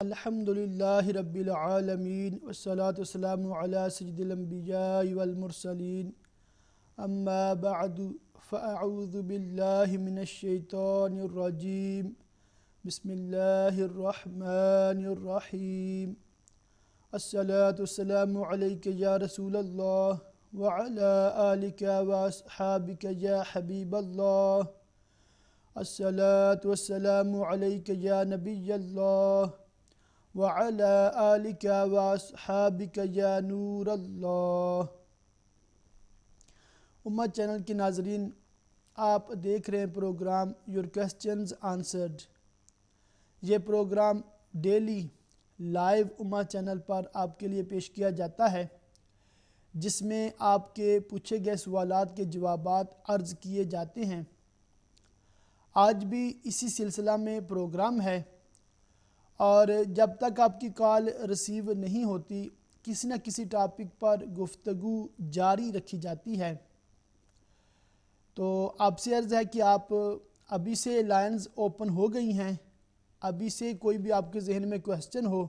الحمد للہ رب العالمین والصلاة والسلام علی سید الانبیاء والمرسلین اما بعد فاعوذ باللہ من الشیطان الرجیم بسم اللہ الرحمن الرحیم الصلاة والسلام علیک یا رسول اللہ وعلی آلک واصحابک یا حبیب اللہ الصلاة والسلام علیک یا نبی اللہ وعلی آلک واصحابک یا نور اللہ۔ امت چینل کے ناظرین، آپ دیکھ رہے ہیں پروگرام یور کوسچنز آنسرڈ۔ یہ پروگرام ڈیلی لائیو امت چینل پر آپ کے لیے پیش کیا جاتا ہے، جس میں آپ کے پوچھے گئے سوالات کے جوابات عرض کیے جاتے ہیں۔ آج بھی اسی سلسلہ میں پروگرام ہے، اور جب تک آپ کی کال ریسیو نہیں ہوتی کسی نہ کسی ٹاپک پر گفتگو جاری رکھی جاتی ہے۔ تو آپ سے عرض ہے کہ آپ ابھی سے لائنز اوپن ہو گئی ہیں، ابھی سے کوئی بھی آپ کے ذہن میں کوسچن ہو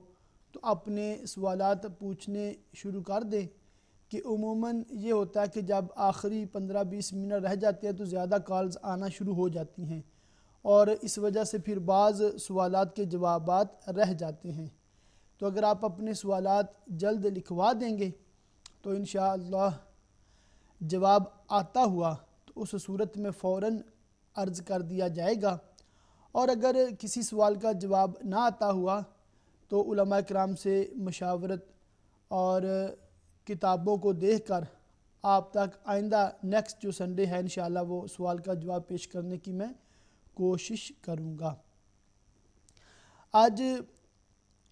تو اپنے سوالات پوچھنے شروع کر دیں، کہ عموماً یہ ہوتا ہے کہ جب آخری 15-20 منٹ رہ جاتے ہیں تو زیادہ کالز آنا شروع ہو جاتی ہیں، اور اس وجہ سے پھر بعض سوالات کے جوابات رہ جاتے ہیں۔ تو اگر آپ اپنے سوالات جلد لکھوا دیں گے تو انشاءاللہ جواب آتا ہوا تو اس صورت میں فوراً عرض کر دیا جائے گا، اور اگر کسی سوال کا جواب نہ آتا ہوا تو علماء کرام سے مشاورت اور کتابوں کو دیکھ کر آپ تک آئندہ نیکسٹ جو سنڈے ہے انشاءاللہ وہ سوال کا جواب پیش کرنے کی میں کوشش کروں گا۔ آج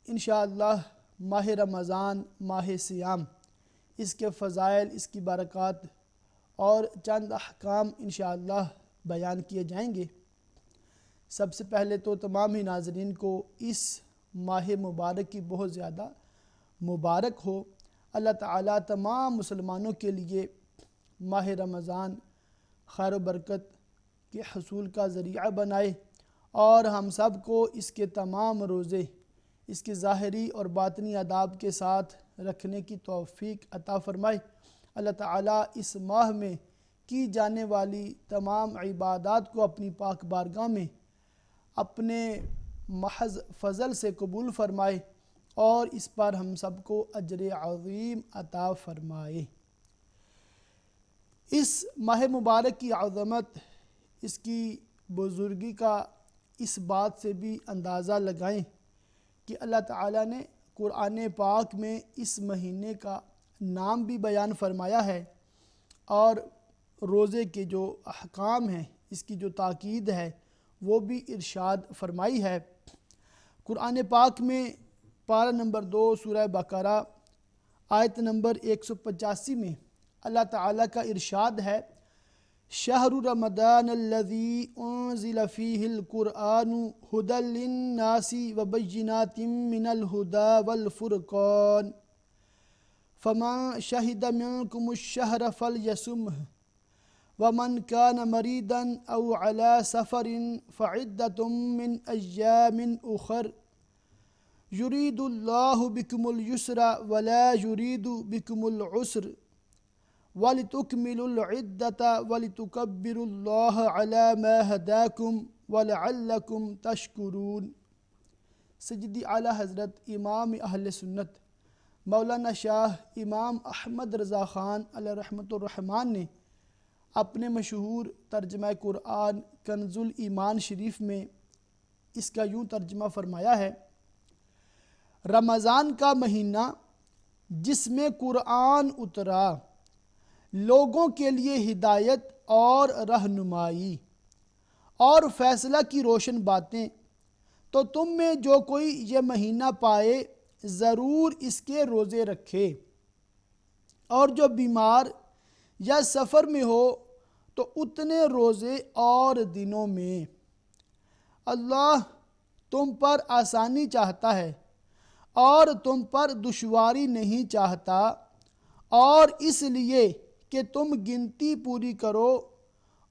انشاءاللہ ماہ رمضان، ماہ صیام، اس کے فضائل، اس کی برکات اور چند احکام انشاءاللہ بیان کیے جائیں گے۔ سب سے پہلے تو تمام ہی ناظرین کو اس ماہ مبارک کی بہت زیادہ مبارک ہو۔ اللہ تعالیٰ تمام مسلمانوں کے لیے ماہ رمضان خیر و برکت کے حصول کا ذریعہ بنائے، اور ہم سب کو اس کے تمام روزے اس کے ظاہری اور باطنی آداب کے ساتھ رکھنے کی توفیق عطا فرمائے۔ اللہ تعالیٰ اس ماہ میں کی جانے والی تمام عبادات کو اپنی پاک بارگاہ میں اپنے محض فضل سے قبول فرمائے، اور اس پر ہم سب کو اجر عظیم عطا فرمائے۔ اس ماہ مبارک کی عظمت، اس کی بزرگی کا اس بات سے بھی اندازہ لگائیں کہ اللہ تعالیٰ نے قرآن پاک میں اس مہینے کا نام بھی بیان فرمایا ہے، اور روزے کے جو احکام ہیں، اس کی جو تاکید ہے وہ بھی ارشاد فرمائی ہے۔ قرآن پاک میں پارہ نمبر 2 سورہ بقرہ آیت نمبر 185 میں اللہ تعالیٰ کا ارشاد ہے: شہر رمضان الذی انزل فیہ القرآن ھدی للناس وبینات من الھدی والفرقان فمن شہد منکم الشہر فلیصمہ ومن کان مریضا او علی سفر فعدۃ من ایام اخر یرید اللہ بکم الیسر ولا یرید بکم العسر وَلِتُكْمِلُوا الْعِدَّةَ وَلِتُكَبِّرُوا اللَّهَ عَلَى مَا هَدَاكُمْ وَلَعَلَّكُمْ تَشْكُرُونَ۔ سیدی اعلیٰ حضرت امام اہل سنت مولانا شاہ امام احمد رضا خان علیہ رحمۃ الرحمن نے اپنے مشہور ترجمہ قرآن کنز الایمان شریف میں اس کا یوں ترجمہ فرمایا ہے: رمضان کا مہینہ جس میں قرآن اترا، لوگوں کے لیے ہدایت اور رہنمائی اور فیصلہ کی روشن باتیں، تو تم میں جو کوئی یہ مہینہ پائے ضرور اس کے روزے رکھے، اور جو بیمار یا سفر میں ہو تو اتنے روزے اور دنوں میں۔ اللہ تم پر آسانی چاہتا ہے اور تم پر دشواری نہیں چاہتا، اور اس لیے کہ تم گنتی پوری کرو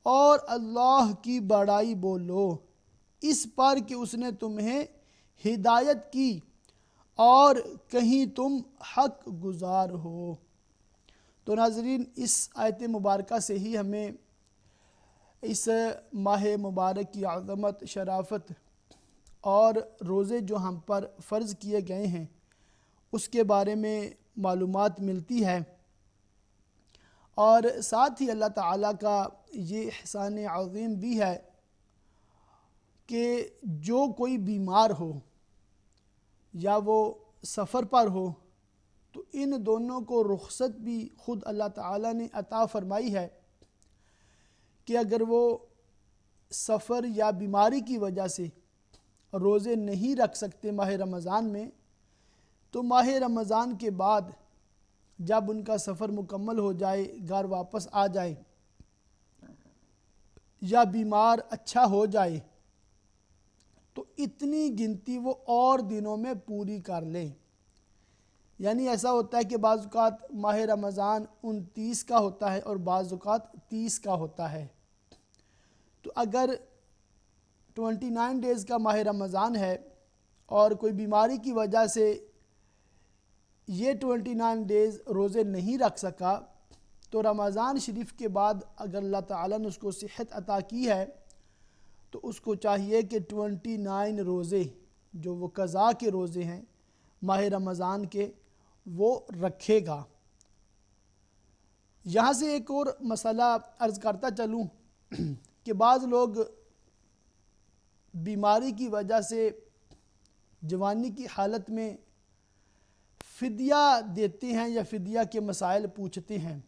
اور اللہ کی بڑائی بولو، اس پر کہ اس نے تمہیں ہدایت کی اور کہیں تم حق گزار ہو۔ تو ناظرین، اس آیت مبارکہ سے ہی ہمیں اس ماہ مبارک کی عظمت، شرافت اور روزے جو ہم پر فرض کیے گئے ہیں اس کے بارے میں معلومات ملتی ہے، اور ساتھ ہی اللہ تعالیٰ کا یہ احسان عظیم بھی ہے کہ جو کوئی بیمار ہو یا وہ سفر پر ہو تو ان دونوں کو رخصت بھی خود اللہ تعالیٰ نے عطا فرمائی ہے کہ اگر وہ سفر یا بیماری کی وجہ سے روزے نہیں رکھ سکتے ماہ رمضان میں، تو ماہ رمضان کے بعد جب ان کا سفر مکمل ہو جائے، گھر واپس آ جائے یا بیمار اچھا ہو جائے تو اتنی گنتی وہ اور دنوں میں پوری کر لیں۔ یعنی ایسا ہوتا ہے کہ بعض اوقات ماہ رمضان 29 کا ہوتا ہے اور بعض اوقات 30 کا ہوتا ہے، تو اگر 29 ڈیز کا ماہ رمضان ہے اور کوئی بیماری کی وجہ سے یہ 29 ڈیز روزے نہیں رکھ سکا، تو رمضان شریف کے بعد اگر اللہ تعالیٰ نے اس کو صحت عطا کی ہے تو اس کو چاہیے کہ 29 روزے جو وہ قضاء کے روزے ہیں ماہ رمضان کے، وہ رکھے گا۔ یہاں سے ایک اور مسئلہ عرض کرتا چلوں کہ بعض لوگ بیماری کی وجہ سے جوانی کی حالت میں فدیہ دیتے ہیں یا فدیہ کے مسائل پوچھتے ہیں،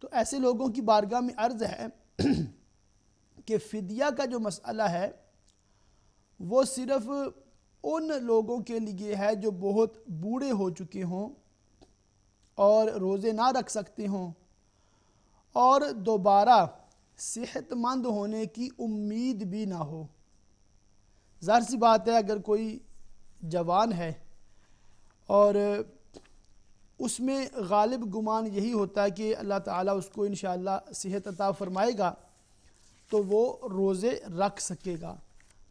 تو ایسے لوگوں کی بارگاہ میں عرض ہے کہ فدیہ کا جو مسئلہ ہے وہ صرف ان لوگوں کے لیے ہے جو بہت بوڑھے ہو چکے ہوں اور روزے نہ رکھ سکتے ہوں اور دوبارہ صحت مند ہونے کی امید بھی نہ ہو۔ ظاہر سی بات ہے، اگر کوئی جوان ہے اور اس میں غالب گمان یہی ہوتا ہے کہ اللہ تعالیٰ اس کو انشاءاللہ صحت عطا فرمائے گا تو وہ روزے رکھ سکے گا،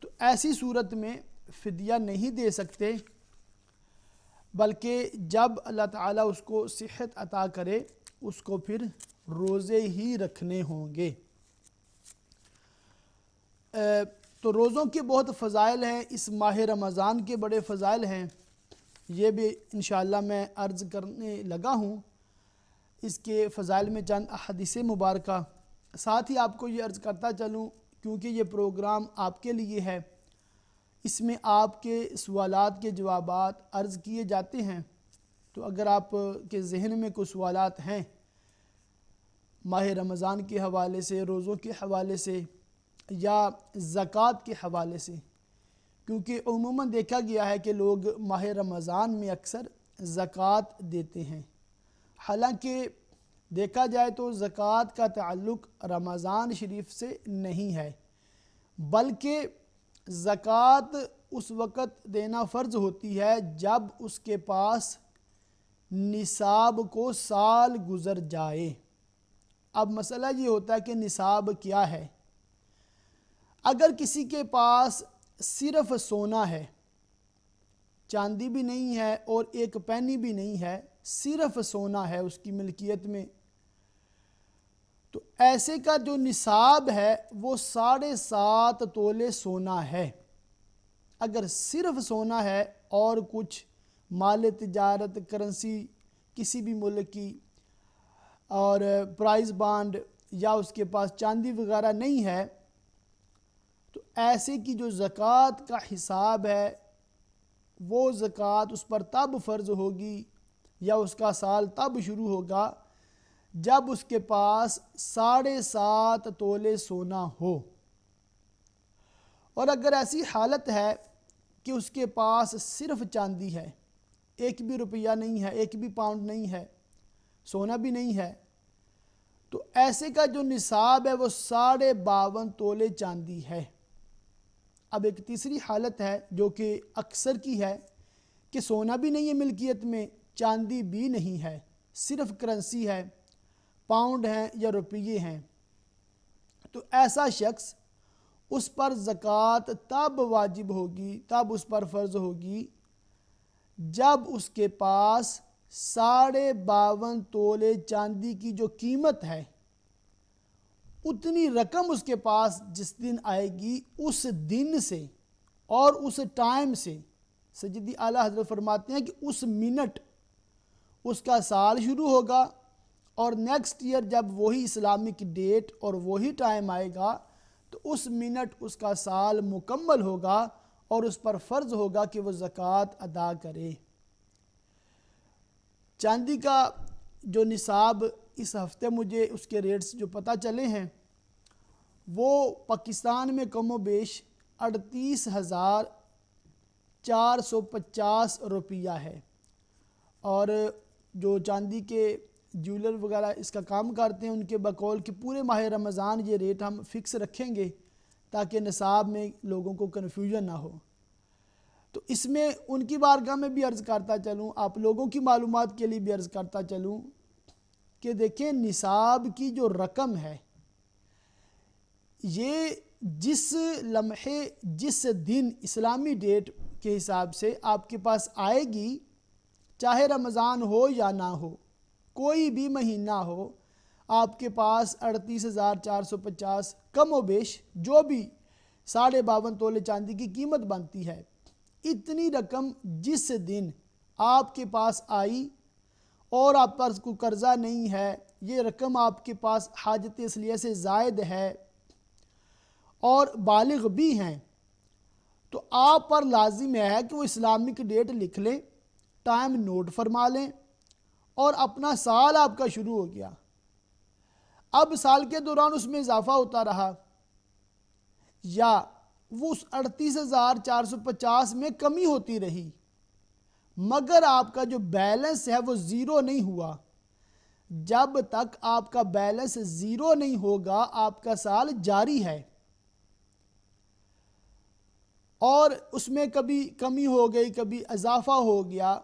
تو ایسی صورت میں فدیہ نہیں دے سکتے، بلکہ جب اللہ تعالیٰ اس کو صحت عطا کرے اس کو پھر روزے ہی رکھنے ہوں گے۔ تو روزوں کے بہت فضائل ہیں، اس ماہ رمضان کے بڑے فضائل ہیں، یہ بھی انشاءاللہ میں عرض کرنے لگا ہوں۔ اس کے فضائل میں چند احادیث مبارکہ، ساتھ ہی آپ کو یہ عرض کرتا چلوں کیونکہ یہ پروگرام آپ کے لیے ہے، اس میں آپ کے سوالات کے جوابات عرض کیے جاتے ہیں، تو اگر آپ کے ذہن میں کوئی سوالات ہیں ماہ رمضان کے حوالے سے، روزوں کے حوالے سے یا زکوٰۃ کے حوالے سے، کیونکہ عموماً دیکھا گیا ہے کہ لوگ ماہ رمضان میں اکثر زکوٰۃ دیتے ہیں، حالانکہ دیکھا جائے تو زکوٰۃ کا تعلق رمضان شریف سے نہیں ہے، بلکہ زکوٰۃ اس وقت دینا فرض ہوتی ہے جب اس کے پاس نصاب کو سال گزر جائے۔ اب مسئلہ یہ ہوتا ہے کہ نصاب کیا ہے؟ اگر کسی کے پاس صرف سونا ہے، چاندی بھی نہیں ہے اور ایک پینی بھی نہیں ہے، صرف سونا ہے اس کی ملکیت میں، تو ایسے کا جو نصاب ہے وہ 7.5 تولے سونا ہے۔ اگر صرف سونا ہے اور کچھ مال تجارت، کرنسی کسی بھی ملک کی اور پرائز بانڈ یا اس کے پاس چاندی وغیرہ نہیں ہے، تو ایسے کی جو زکوٰۃ کا حساب ہے وہ زکوٰۃ اس پر تب فرض ہوگی یا اس کا سال تب شروع ہوگا جب اس کے پاس 7.5 تولے سونا ہو۔ اور اگر ایسی حالت ہے کہ اس کے پاس صرف چاندی ہے، ایک بھی روپیہ نہیں ہے، ایک بھی پاؤنڈ نہیں ہے، سونا بھی نہیں ہے، تو ایسے کا جو نصاب ہے وہ 52.5 تولے چاندی ہے۔ اب ایک تیسری حالت ہے جو کہ اکثر کی ہے کہ سونا بھی نہیں ہے ملکیت میں، چاندی بھی نہیں ہے، صرف کرنسی ہے، پاؤنڈ ہیں یا روپیے ہیں، تو ایسا شخص اس پر زکوٰۃ تب واجب ہوگی، تب اس پر فرض ہوگی جب اس کے پاس 52.5 تولے چاندی کی جو قیمت ہے اتنی رقم اس کے پاس جس دن آئے گی، اس دن سے اور اس ٹائم سے سیدی اعلیٰ حضرت فرماتے ہیں کہ اس منٹ اس کا سال شروع ہوگا، اور نیکسٹ ایئر جب وہی اسلامک ڈیٹ اور وہی ٹائم آئے گا تو اس منٹ اس کا سال مکمل ہوگا اور اس پر فرض ہوگا کہ وہ زکوٰۃ ادا کرے۔ چاندی کا جو نصاب اس ہفتے مجھے اس کے ریٹس جو پتہ چلے ہیں وہ پاکستان میں کم و بیش 38,450 روپیہ ہے، اور جو چاندی کے جیولر وغیرہ اس کا کام کرتے ہیں ان کے بقول کہ پورے ماہ رمضان یہ ریٹ ہم فکس رکھیں گے تاکہ نصاب میں لوگوں کو کنفیوژن نہ ہو۔ تو اس میں ان کی بارگاہ میں بھی عرض کرتا چلوں، آپ لوگوں کی معلومات کے لیے بھی عرض کرتا چلوں کہ دیکھیں نصاب کی جو رقم ہے یہ جس لمحے جس دن اسلامی ڈیٹ کے حساب سے آپ کے پاس آئے گی، چاہے رمضان ہو یا نہ ہو، کوئی بھی مہینہ ہو، آپ کے پاس 38,450 کم و بیش جو بھی 52.5 تولے چاندی کی قیمت بنتی ہے، اتنی رقم جس دن آپ کے پاس آئی اور آپ پر کوئی قرضہ نہیں ہے، یہ رقم آپ کے پاس حاجت اصلیہ سے زائد ہے اور بالغ بھی ہیں، تو آپ پر لازم ہے کہ وہ اسلامک ڈیٹ لکھ لیں، ٹائم نوٹ فرما لیں، اور اپنا سال آپ کا شروع ہو گیا۔ اب سال کے دوران اس میں اضافہ ہوتا رہا یا وہ اس 38,450 میں کمی ہوتی رہی، مگر آپ کا جو بیلنس ہے وہ زیرو نہیں ہوا۔ جب تک آپ کا بیلنس زیرو نہیں ہوگا آپ کا سال جاری ہے، اور اس میں کبھی کمی ہو گئی کبھی اضافہ ہو گیا،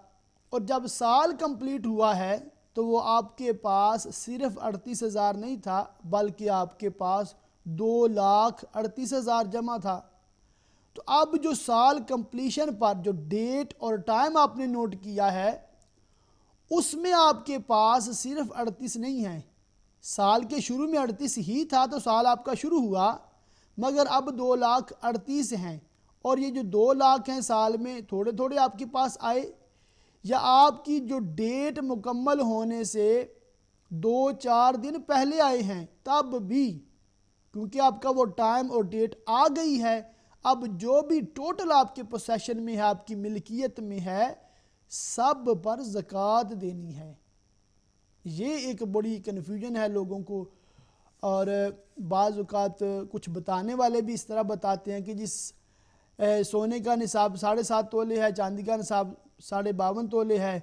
اور جب سال کمپلیٹ ہوا ہے تو وہ آپ کے پاس صرف 38,000 نہیں تھا بلکہ آپ کے پاس 2,38,000 جمع تھا۔ تو اب جو سال کمپلیشن پر جو ڈیٹ اور ٹائم آپ نے نوٹ کیا ہے اس میں آپ کے پاس صرف 38 نہیں ہے، سال کے شروع میں 38 ہی تھا تو سال آپ کا شروع ہوا، مگر اب 2,38,000 ہیں، اور یہ جو 2 لاکھ ہیں سال میں تھوڑے تھوڑے آپ کے پاس آئے، یا آپ کی جو ڈیٹ مکمل ہونے سے 2-4 دن پہلے آئے ہیں تب بھی، کیونکہ آپ کا وہ ٹائم اور ڈیٹ آ گئی ہے، اب جو بھی ٹوٹل آپ کے پوسیشن میں ہے آپ کی ملکیت میں ہے سب پر زکوٰۃ دینی ہے۔ یہ ایک بڑی کنفیوژن ہے لوگوں کو، اور بعض اوقات کچھ بتانے والے بھی اس طرح بتاتے ہیں کہ جس سونے کا نصاب 7.5 تولے ہے، چاندی کا نصاب 52.5 تولے ہے،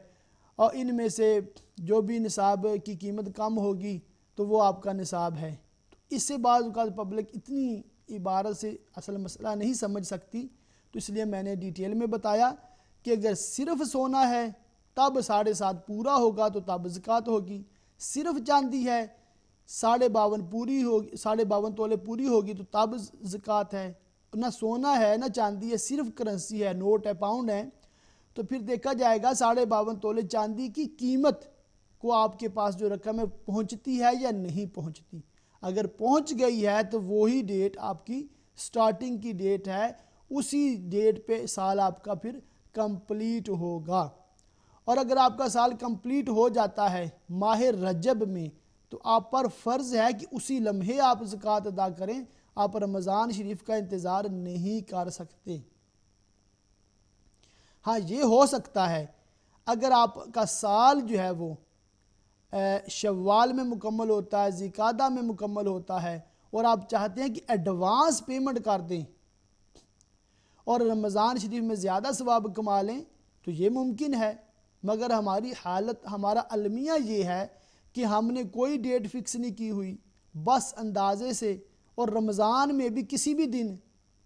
اور ان میں سے جو بھی نصاب کی قیمت کم ہوگی تو وہ آپ کا نصاب ہے۔ تو اس سے بعض اوقات پبلک اتنی عبارت سے اصل مسئلہ نہیں سمجھ سکتی، تو اس لیے میں نے ڈیٹیل میں بتایا کہ اگر صرف سونا ہے تب 7.5 پورا ہوگا تو تب زکوٰۃ ہوگی، صرف چاندی ہے 52.5 پوری ہوگی 52.5 تولے پوری ہوگی تو تب زکوٰۃ ہے، نہ سونا ہے نہ چاندی ہے، صرف کرنسی ہے، نوٹ ہے، پاؤنڈ ہے، تو پھر دیکھا جائے گا 52.5 تولے چاندی کی قیمت کو آپ کے پاس جو رقم ہے پہنچتی ہے یا نہیں پہنچتی۔ اگر پہنچ گئی ہے تو وہی ڈیٹ آپ کی سٹارٹنگ کی ڈیٹ ہے، اسی ڈیٹ پہ سال آپ کا پھر کمپلیٹ ہوگا۔ اور اگر آپ کا سال کمپلیٹ ہو جاتا ہے ماہ رجب میں تو آپ پر فرض ہے کہ اسی لمحے آپ زکوٰۃ ادا کریں، آپ رمضان شریف کا انتظار نہیں کر سکتے۔ ہاں یہ ہو سکتا ہے اگر آپ کا سال جو ہے وہ شوال میں مکمل ہوتا ہے، ذوالقعدہ میں مکمل ہوتا ہے، اور آپ چاہتے ہیں کہ ایڈوانس پیمنٹ کر دیں اور رمضان شریف میں زیادہ ثواب کما لیں تو یہ ممکن ہے، مگر ہماری حالت ہمارا المیہ یہ ہے کہ ہم نے کوئی ڈیٹ فکس نہیں کی ہوئی، بس اندازے سے، اور رمضان میں بھی کسی بھی دن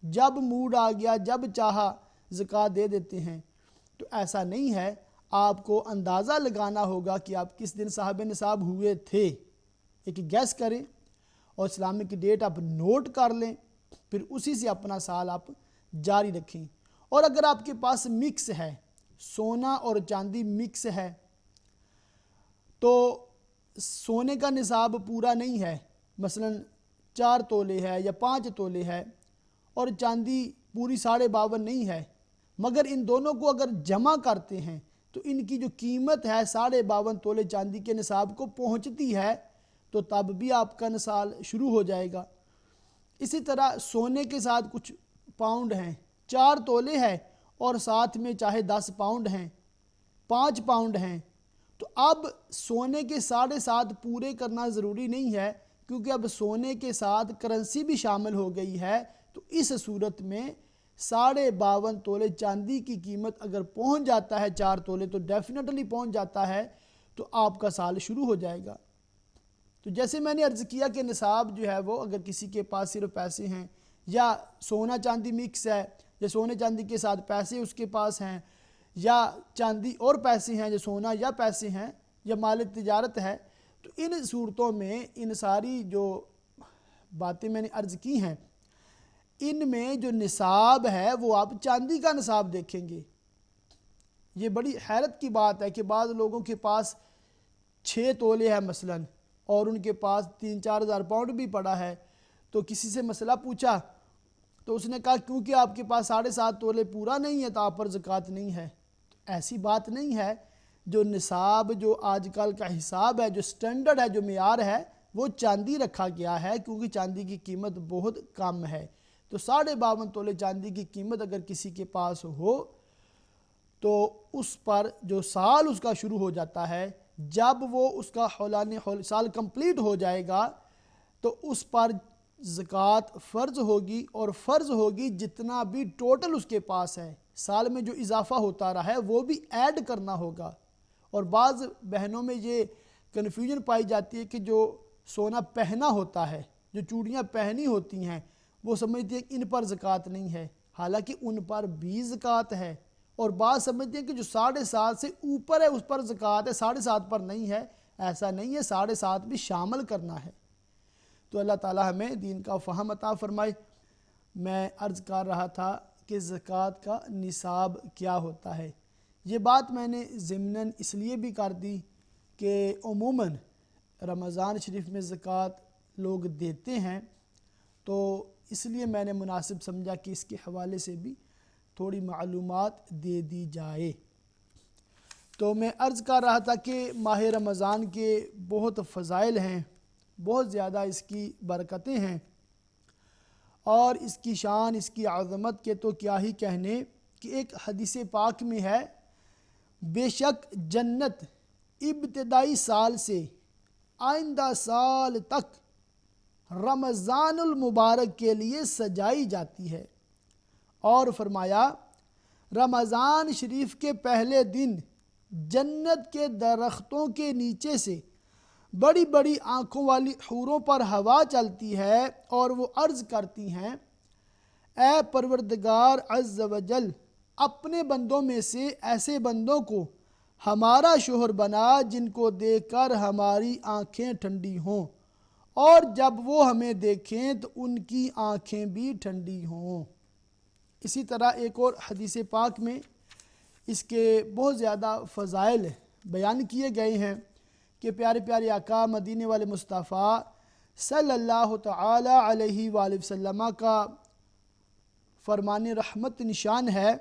جب موڈ آ گیا جب چاہا زکوٰۃ دے دیتے ہیں۔ تو ایسا نہیں ہے، آپ کو اندازہ لگانا ہوگا کہ آپ کس دن صاحب نصاب ہوئے تھے، ایک گیس کریں اور اسلامک ڈیٹ آپ نوٹ کر لیں، پھر اسی سے اپنا سال آپ جاری رکھیں۔ اور اگر آپ کے پاس مکس ہے سونا اور چاندی مکس ہے تو سونے کا نصاب پورا نہیں ہے، مثلا 4 تولے ہے یا 5 تولے ہے، اور چاندی پوری 52.5 نہیں ہے، مگر ان دونوں کو اگر جمع کرتے ہیں تو ان کی جو قیمت ہے 52.5 تولے چاندی کے نصاب کو پہنچتی ہے، تو تب بھی آپ کا نصاب شروع ہو جائے گا۔ اسی طرح سونے کے ساتھ کچھ پاؤنڈ ہیں، 4 تولے ہے اور ساتھ میں چاہے 10 پاؤنڈ ہیں، 5 پاؤنڈ ہیں، تو اب سونے کے 7.5 پورے کرنا ضروری نہیں ہے، کیونکہ اب سونے کے ساتھ کرنسی بھی شامل ہو گئی ہے، تو اس صورت میں 52.5 تولے چاندی کی قیمت اگر پہنچ جاتا ہے 4 تولے، تو ڈیفینیٹلی پہنچ جاتا ہے، تو آپ کا سال شروع ہو جائے گا۔ تو جیسے میں نے عرض کیا کہ نصاب جو ہے وہ اگر کسی کے پاس صرف پیسے ہیں یا سونا چاندی مکس ہے، یا سونے چاندی کے ساتھ پیسے اس کے پاس ہیں، یا چاندی اور پیسے ہیں، یا سونا یا پیسے ہیں، یا مال تجارت ہے، تو ان صورتوں میں ان ساری جو باتیں میں نے عرض کی ہیں، ان میں جو نصاب ہے وہ آپ چاندی کا نصاب دیکھیں گے۔ یہ بڑی حیرت کی بات ہے کہ بعض لوگوں کے پاس 6 تولے ہے مثلا، اور ان کے پاس 3-4 ہزار پاؤنڈ بھی پڑا ہے، تو کسی سے مسئلہ پوچھا تو اس نے کہا کیونکہ آپ کے پاس 7.5 تولے پورا نہیں ہے تو آپ پر زکوٰۃ نہیں ہے۔ تو ایسی بات نہیں ہے، جو نصاب جو آج کل کا حساب ہے، جو سٹینڈرڈ ہے، جو معیار ہے، وہ چاندی رکھا گیا ہے، کیونکہ چاندی کی قیمت بہت کم ہے۔ تو 52.5 تولے چاندی کی قیمت اگر کسی کے پاس ہو تو اس پر جو سال اس کا شروع ہو جاتا ہے، جب وہ اس کا سال کمپلیٹ ہو جائے گا تو اس پر زکوٰۃ فرض ہوگی، اور فرض ہوگی جتنا بھی ٹوٹل اس کے پاس ہے، سال میں جو اضافہ ہوتا رہا ہے وہ بھی ایڈ کرنا ہوگا۔ اور بعض بہنوں میں یہ کنفیوژن پائی جاتی ہے کہ جو سونا پہنا ہوتا ہے، جو چوڑیاں پہنی ہوتی ہیں، وہ سمجھتے ہیں کہ ان پر زکوٰۃ نہیں ہے، حالانکہ ان پر بھی زکوٰۃ ہے، اور بعض سمجھتے ہیں کہ جو 7.5 سے اوپر ہے اس پر زکوٰۃ ہے، 7.5 پر نہیں ہے۔ ایسا نہیں ہے، 7.5 بھی شامل کرنا ہے۔ تو اللہ تعالی ہمیں دین کا فہم عطا فرمائے۔ میں عرض کر رہا تھا کہ زکوٰۃ کا نصاب کیا ہوتا ہے۔ یہ بات میں نے ضمناً اس لیے بھی کر دی کہ عموماً رمضان شریف میں زکوٰۃ لوگ دیتے ہیں، تو اس لیے میں نے مناسب سمجھا کہ اس کے حوالے سے بھی تھوڑی معلومات دے دی جائے۔ تو میں عرض کر رہا تھا کہ ماہ رمضان کے بہت فضائل ہیں، بہت زیادہ اس کی برکتیں ہیں، اور اس کی شان، اس کی عظمت کے تو کیا ہی کہنے، کہ ایک حدیث پاک میں ہے، بے شک جنت ابتدائی سال سے آئندہ سال تک رمضان المبارک کے لیے سجائی جاتی ہے، اور فرمایا رمضان شریف کے پہلے دن جنت کے درختوں کے نیچے سے بڑی بڑی آنکھوں والی حوروں پر ہوا چلتی ہے، اور وہ عرض کرتی ہیں، اے پروردگار عز و جل، اپنے بندوں میں سے ایسے بندوں کو ہمارا شوہر بنا جن کو دیکھ کر ہماری آنکھیں ٹھنڈی ہوں، اور جب وہ ہمیں دیکھیں تو ان کی آنکھیں بھی ٹھنڈی ہوں۔ اسی طرح ایک اور حدیث پاک میں اس کے بہت زیادہ فضائل بیان کیے گئے ہیں کہ پیارے پیارے آقا مدینے والے مصطفیٰ صلی اللہ تعالی علیہ وآلہ وسلم کا فرمان رحمت نشان ہے،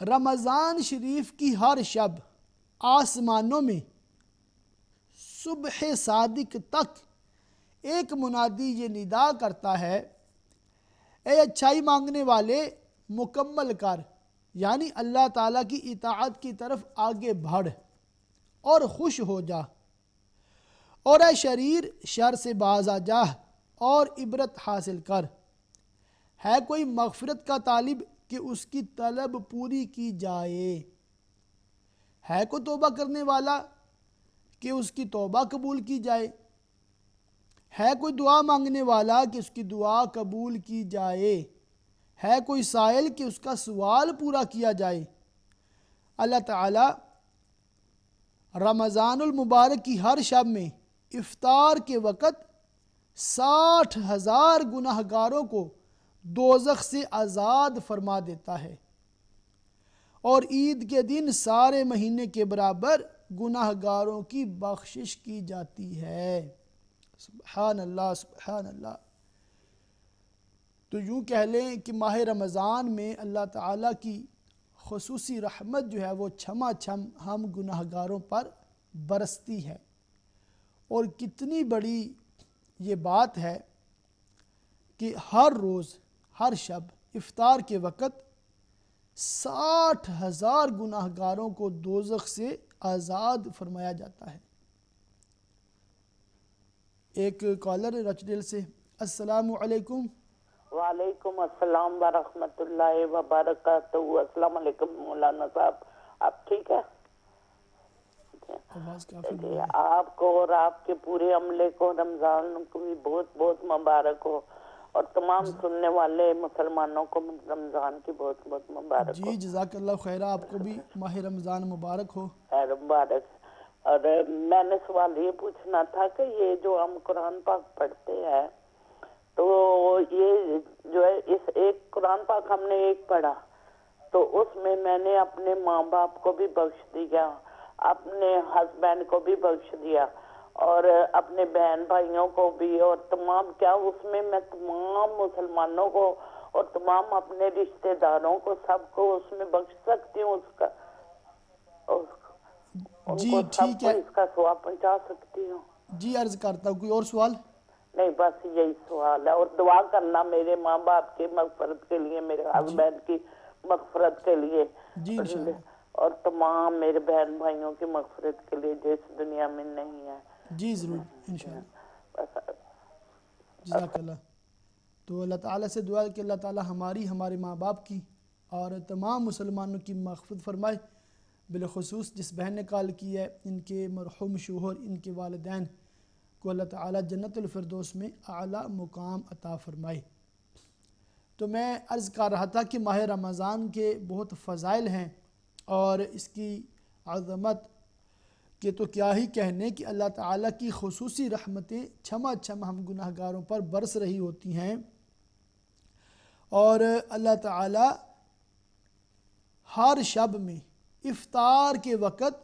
رمضان شریف کی ہر شب آسمانوں میں صبح صادق تک ایک منادی یہ ندا کرتا ہے، اے اچھائی مانگنے والے مکمل کر، یعنی اللہ تعالیٰ کی اطاعت کی طرف آگے بڑھ اور خوش ہو جا، اور اے شریر شر سے باز آ جا اور عبرت حاصل کر۔ ہے کوئی مغفرت کا طالب کہ اس کی طلب پوری کی جائے، ہے کوئی توبہ کرنے والا کہ اس کی توبہ قبول کی جائے، ہے کوئی دعا مانگنے والا کہ اس کی دعا قبول کی جائے، ہے کوئی سائل کہ اس کا سوال پورا کیا جائے۔ اللہ تعالی رمضان المبارک کی ہر شب میں افطار کے وقت 60,000 گناہگاروں کو دوزخ سے آزاد فرما دیتا ہے، اور عید کے دن سارے مہینے کے برابر گناہ گاروں کی بخشش کی جاتی ہے۔ سبحان اللہ، سبحان اللہ۔ تو یوں کہہ لیں کہ ماہ رمضان میں اللہ تعالیٰ کی خصوصی رحمت جو ہے وہ چھما چھم ہم گناہ گاروں پر برستی ہے، اور کتنی بڑی یہ بات ہے کہ ہر روز ہر شب افطار کے وقت 60,000 گناہ گاروں کو دوزخ سے آزاد فرمایا جاتا ہے۔ ایک کالر رچڈیل سے، السلام علیکم۔ وعلیکم السلام ورحمۃ اللہ وبرکاتہ۔ السلام علیکم مولانا صاحب، آپ ٹھیک ہے؟ آواز کافی چلیے، آپ کو اور آپ کے پورے عملے کو رمضان کو بھی بہت بہت مبارک ہو، اور تمام سننے والے مسلمانوں کو رمضان کی بہت بہت مبارک ہو۔ جی جزاک اللہ خیرہ، آپ کو بھی ماہ رمضان مبارک ہو۔ خیر مبارک۔ اور میں نے سوال یہ پوچھنا تھا کہ یہ جو ہم قرآن پاک پڑھتے ہیں تو یہ جو ہے اس ایک قرآن پاک ہم نے ایک پڑھا تو اس میں نے اپنے ماں باپ کو بھی بخش دیا، اپنے ہسبینڈ کو بھی بخش دیا، اور اپنے بہن بھائیوں کو بھی، اور تمام کیا اس میں تمام مسلمانوں کو اور تمام اپنے رشتہ داروں کو سب کو اس میں بخش سکتی ہوں، اس کا ان جی کو سب ٹھیک کو ہے، اس کا ثواب پہنچا سکتی ہوں؟ جی عرض کرتا ہوں، کوئی اور سوال؟ نہیں، بس یہی سوال ہے، اور دعا کرنا میرے ماں باپ کی مغفرت کے لیے، میرے ہسبینڈ کی مغفرت کے لیے، جی انشاءاللہ، اور تمام میرے بہن بھائیوں کی مغفرت کے لیے جو اس دنیا میں نہیں ہے۔ جی ضرور انشاءاللہ، بس جزاک اللہ۔ تو اللہ تعالیٰ سے دعا ہے کہ اللہ تعالیٰ ہماری، ہمارے ماں باپ کی اور تمام مسلمانوں کی مغفرت فرمائے، بالخصوص جس بہن نے کال کی ہے ان کے مرحوم شوہر، ان کے والدین کو اللہ تعالیٰ جنت الفردوس میں اعلیٰ مقام عطا فرمائے۔ تو میں عرض کر رہا تھا کہ ماہ رمضان کے بہت فضائل ہیں، اور اس کی عظمت کہ تو کیا ہی کہنے کہ اللہ تعالیٰ کی خصوصی رحمتیں چھما چھم ہم گناہ گاروں پر برس رہی ہوتی ہیں، اور اللہ تعالیٰ ہر شب میں افطار کے وقت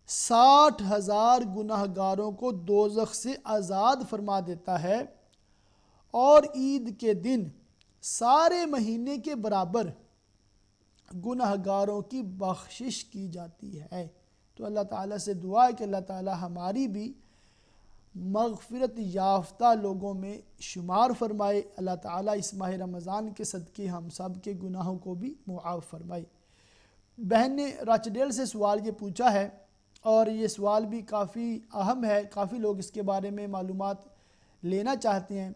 60,000 گناہ گاروں کو دوزخ سے آزاد فرما دیتا ہے، اور عید کے دن سارے مہینے کے برابر گناہ گاروں کی بخشش کی جاتی ہے۔ تو اللہ تعالیٰ سے دعا ہے کہ اللہ تعالیٰ ہماری بھی مغفرت یافتہ لوگوں میں شمار فرمائے، اللہ تعالیٰ اس ماہ رمضان کے صدقے ہم سب کے گناہوں کو بھی معاف فرمائے۔ بہن نے راچڈیل سے سوال یہ پوچھا ہے، اور یہ سوال بھی کافی اہم ہے، کافی لوگ اس کے بارے میں معلومات لینا چاہتے ہیں،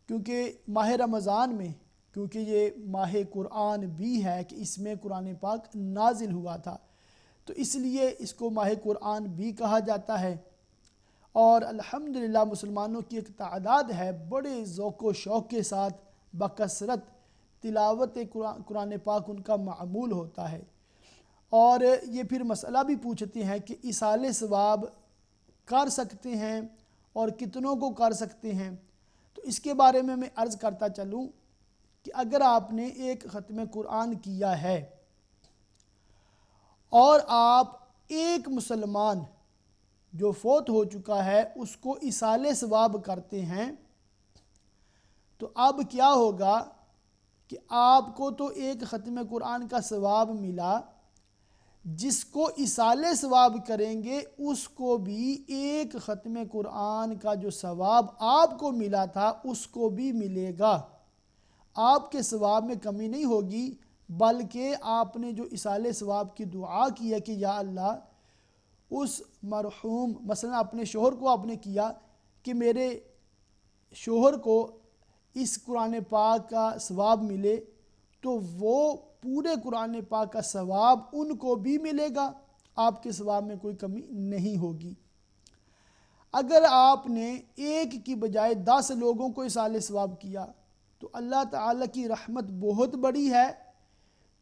کیونکہ ماہ رمضان میں، کیونکہ یہ ماہ قرآن بھی ہے کہ اس میں قرآن پاک نازل ہوا تھا، تو اس لیے اس کو ماہ قرآن بھی کہا جاتا ہے، اور الحمدللہ مسلمانوں کی ایک تعداد ہے بڑے ذوق و شوق کے ساتھ بکثرت تلاوت قرآن پاک ان کا معمول ہوتا ہے، اور یہ پھر مسئلہ بھی پوچھتے ہیں کہ ایصال ثواب کر سکتے ہیں اور کتنوں کو کر سکتے ہیں۔ تو اس کے بارے میں عرض کرتا چلوں کہ اگر آپ نے ایک ختم قرآن کیا ہے اور آپ ایک مسلمان جو فوت ہو چکا ہے اس کو ایصال ثواب کرتے ہیں، تو اب کیا ہوگا کہ آپ کو تو ایک ختم قرآن کا ثواب ملا، جس کو ایصال ثواب کریں گے اس کو بھی ایک ختم قرآن کا جو ثواب آپ کو ملا تھا اس کو بھی ملے گا، آپ کے ثواب میں کمی نہیں ہوگی، بلکہ آپ نے جو ایصال ثواب کی دعا کی ہے کہ یا اللہ اس مرحوم، مثلا اپنے شوہر کو آپ نے کیا کہ میرے شوہر کو اس قرآن پاک کا ثواب ملے، تو وہ پورے قرآن پاک کا ثواب ان کو بھی ملے گا، آپ کے ثواب میں کوئی کمی نہیں ہوگی۔ اگر آپ نے ایک کی بجائے 10 لوگوں کو ایصال ثواب کیا تو اللہ تعالیٰ کی رحمت بہت بڑی ہے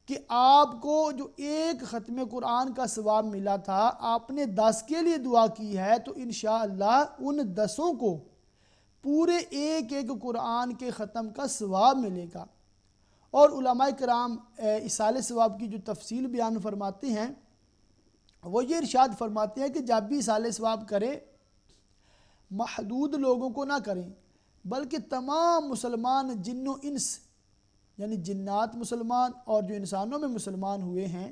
کہ آپ کو جو ایک ختم قرآن کا ثواب ملا تھا آپ نے 10 کے لیے دعا کی ہے، تو انشاءاللہ ان 10 کو پورے ایک قرآن کے ختم کا ثواب ملے گا، اور علماء کرام ایصال ثواب کی جو تفصیل بیان فرماتے ہیں وہ یہ ارشاد فرماتے ہیں کہ جب بھی ایصال ثواب کریں محدود لوگوں کو نہ کریں بلکہ تمام مسلمان جن و انس یعنی جنات مسلمان اور جو انسانوں میں مسلمان ہوئے ہیں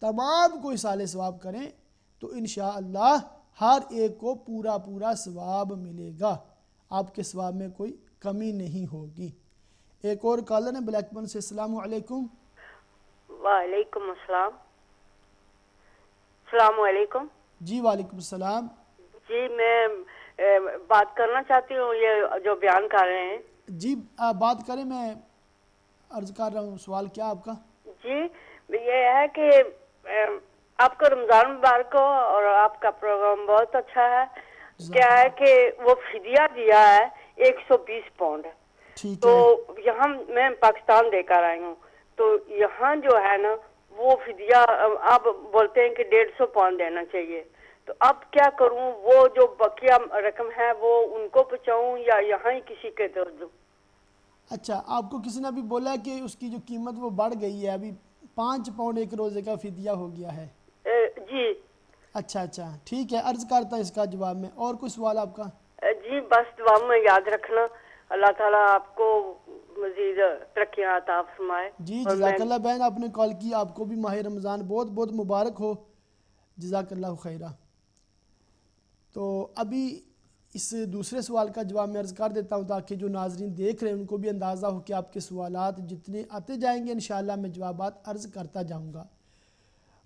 تمام کو ایصال ثواب کریں تو انشاءاللہ ہر ایک کو پورا پورا ثواب ملے گا، آپ کے ثواب میں کوئی کمی نہیں ہوگی۔ ایک اور کالر ہے بلیک بن سے۔ السلام علیکم۔ وعلیکم السلام۔ السلام علیکم۔ جی وعلیکم السلام۔ جی میں بات کرنا چاہتی ہوں، یہ جو بیان کر رہے ہیں۔ جی بات کریں، میں عرض کر رہا ہوں، سوال کیا آپ کا؟ جی یہ ہے کہ آپ کا رمضان مبارک ہو اور آپ کا پروگرام بہت اچھا ہے۔ کیا ہے کہ وہ فدیہ دیا ہے 120 پاؤنڈ، تو یہاں میں پاکستان دے کر آئی ہوں، تو یہاں جو ہے نا وہ فدیہ آپ بولتے ہیں کہ 150 پاؤنڈ دینا چاہیے، تو اب کیا کروں؟ وہ جو بقیہ رقم ہے وہ ان کو پہنچاؤں یا یہاں ہی کسی کے دے دوں؟ اچھا، آپ کو کسی نے بھی بولا ہے کہ اس کی جو قیمت وہ بڑھ گئی ہے، ابھی 5 پاؤنڈ ایک روزے کا فدیہ ہو گیا ہے؟ جی اچھا ٹھیک ہے، عرض کرتا ہے اس کا جواب میں۔ اور کوئی سوال آپ کا؟ جی بس دعا میں یاد رکھنا، اللہ تعالیٰ آپ کو مزید ترقیاں عطا فرمائے۔ جی جزاک اللہ بہن، آپ نے کال کی، آپ کو بھی ماہ رمضان بہت بہت مبارک ہو، جزاک اللہ خیرہ۔ تو ابھی اس دوسرے سوال کا جواب میں عرض کر دیتا ہوں تاکہ جو ناظرین دیکھ رہے ہیں ان کو بھی اندازہ ہو کہ آپ کے سوالات جتنے آتے جائیں گے انشاءاللہ میں جوابات عرض کرتا جاؤں گا،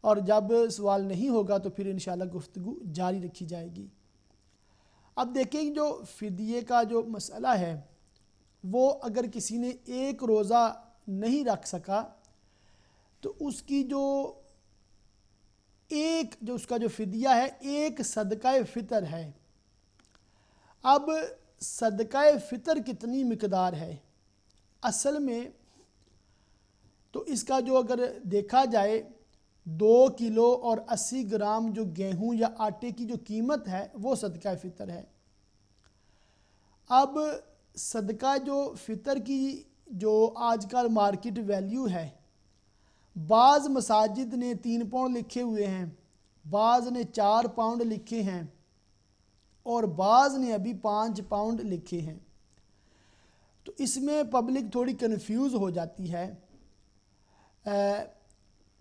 اور جب سوال نہیں ہوگا تو پھر انشاءاللہ گفتگو جاری رکھی جائے گی۔ اب دیکھیں جو فدیے کا جو مسئلہ ہے وہ اگر کسی نے ایک روزہ نہیں رکھ سکا تو اس کی جو اس کا جو فدیہ ہے ایک صدقہ فطر ہے۔ اب صدقہ فطر کتنی مقدار ہے؟ اصل میں تو اس کا جو اگر دیکھا جائے 2 کلو اور 80 گرام جو گیہوں یا آٹے کی جو قیمت ہے وہ صدقہ فطر ہے۔ اب صدقہ جو فطر کی جو آج کل مارکیٹ ویلیو ہے، بعض مساجد نے 3 پاؤنڈ لکھے ہوئے ہیں، بعض نے 4 پاؤنڈ لکھے ہیں اور بعض نے ابھی 5 پاؤنڈ لکھے ہیں، تو اس میں پبلک تھوڑی کنفیوز ہو جاتی ہے۔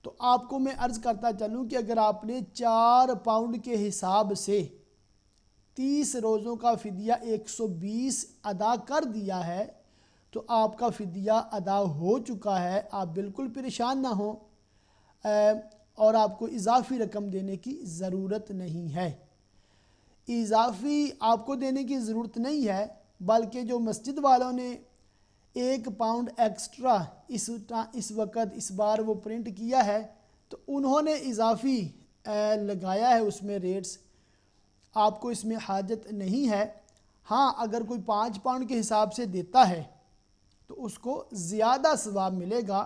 تو آپ کو میں عرض کرتا چلوں کہ اگر آپ نے 4 پاؤنڈ کے حساب سے 30 روزوں کا فدیہ 120 ادا کر دیا ہے تو آپ کا فدیہ ادا ہو چکا ہے، آپ بالکل پریشان نہ ہوں، اور آپ کو اضافی رقم دینے کی ضرورت نہیں ہے۔ اضافی آپ کو دینے کی ضرورت نہیں ہے، بلکہ جو مسجد والوں نے 1 پاؤنڈ ایکسٹرا اس وقت اس بار وہ پرنٹ کیا ہے تو انہوں نے اضافی لگایا ہے اس میں ریٹس، آپ کو اس میں حاجت نہیں ہے۔ ہاں اگر کوئی 5 پاؤنڈ کے حساب سے دیتا ہے تو اس کو زیادہ ثواب ملے گا،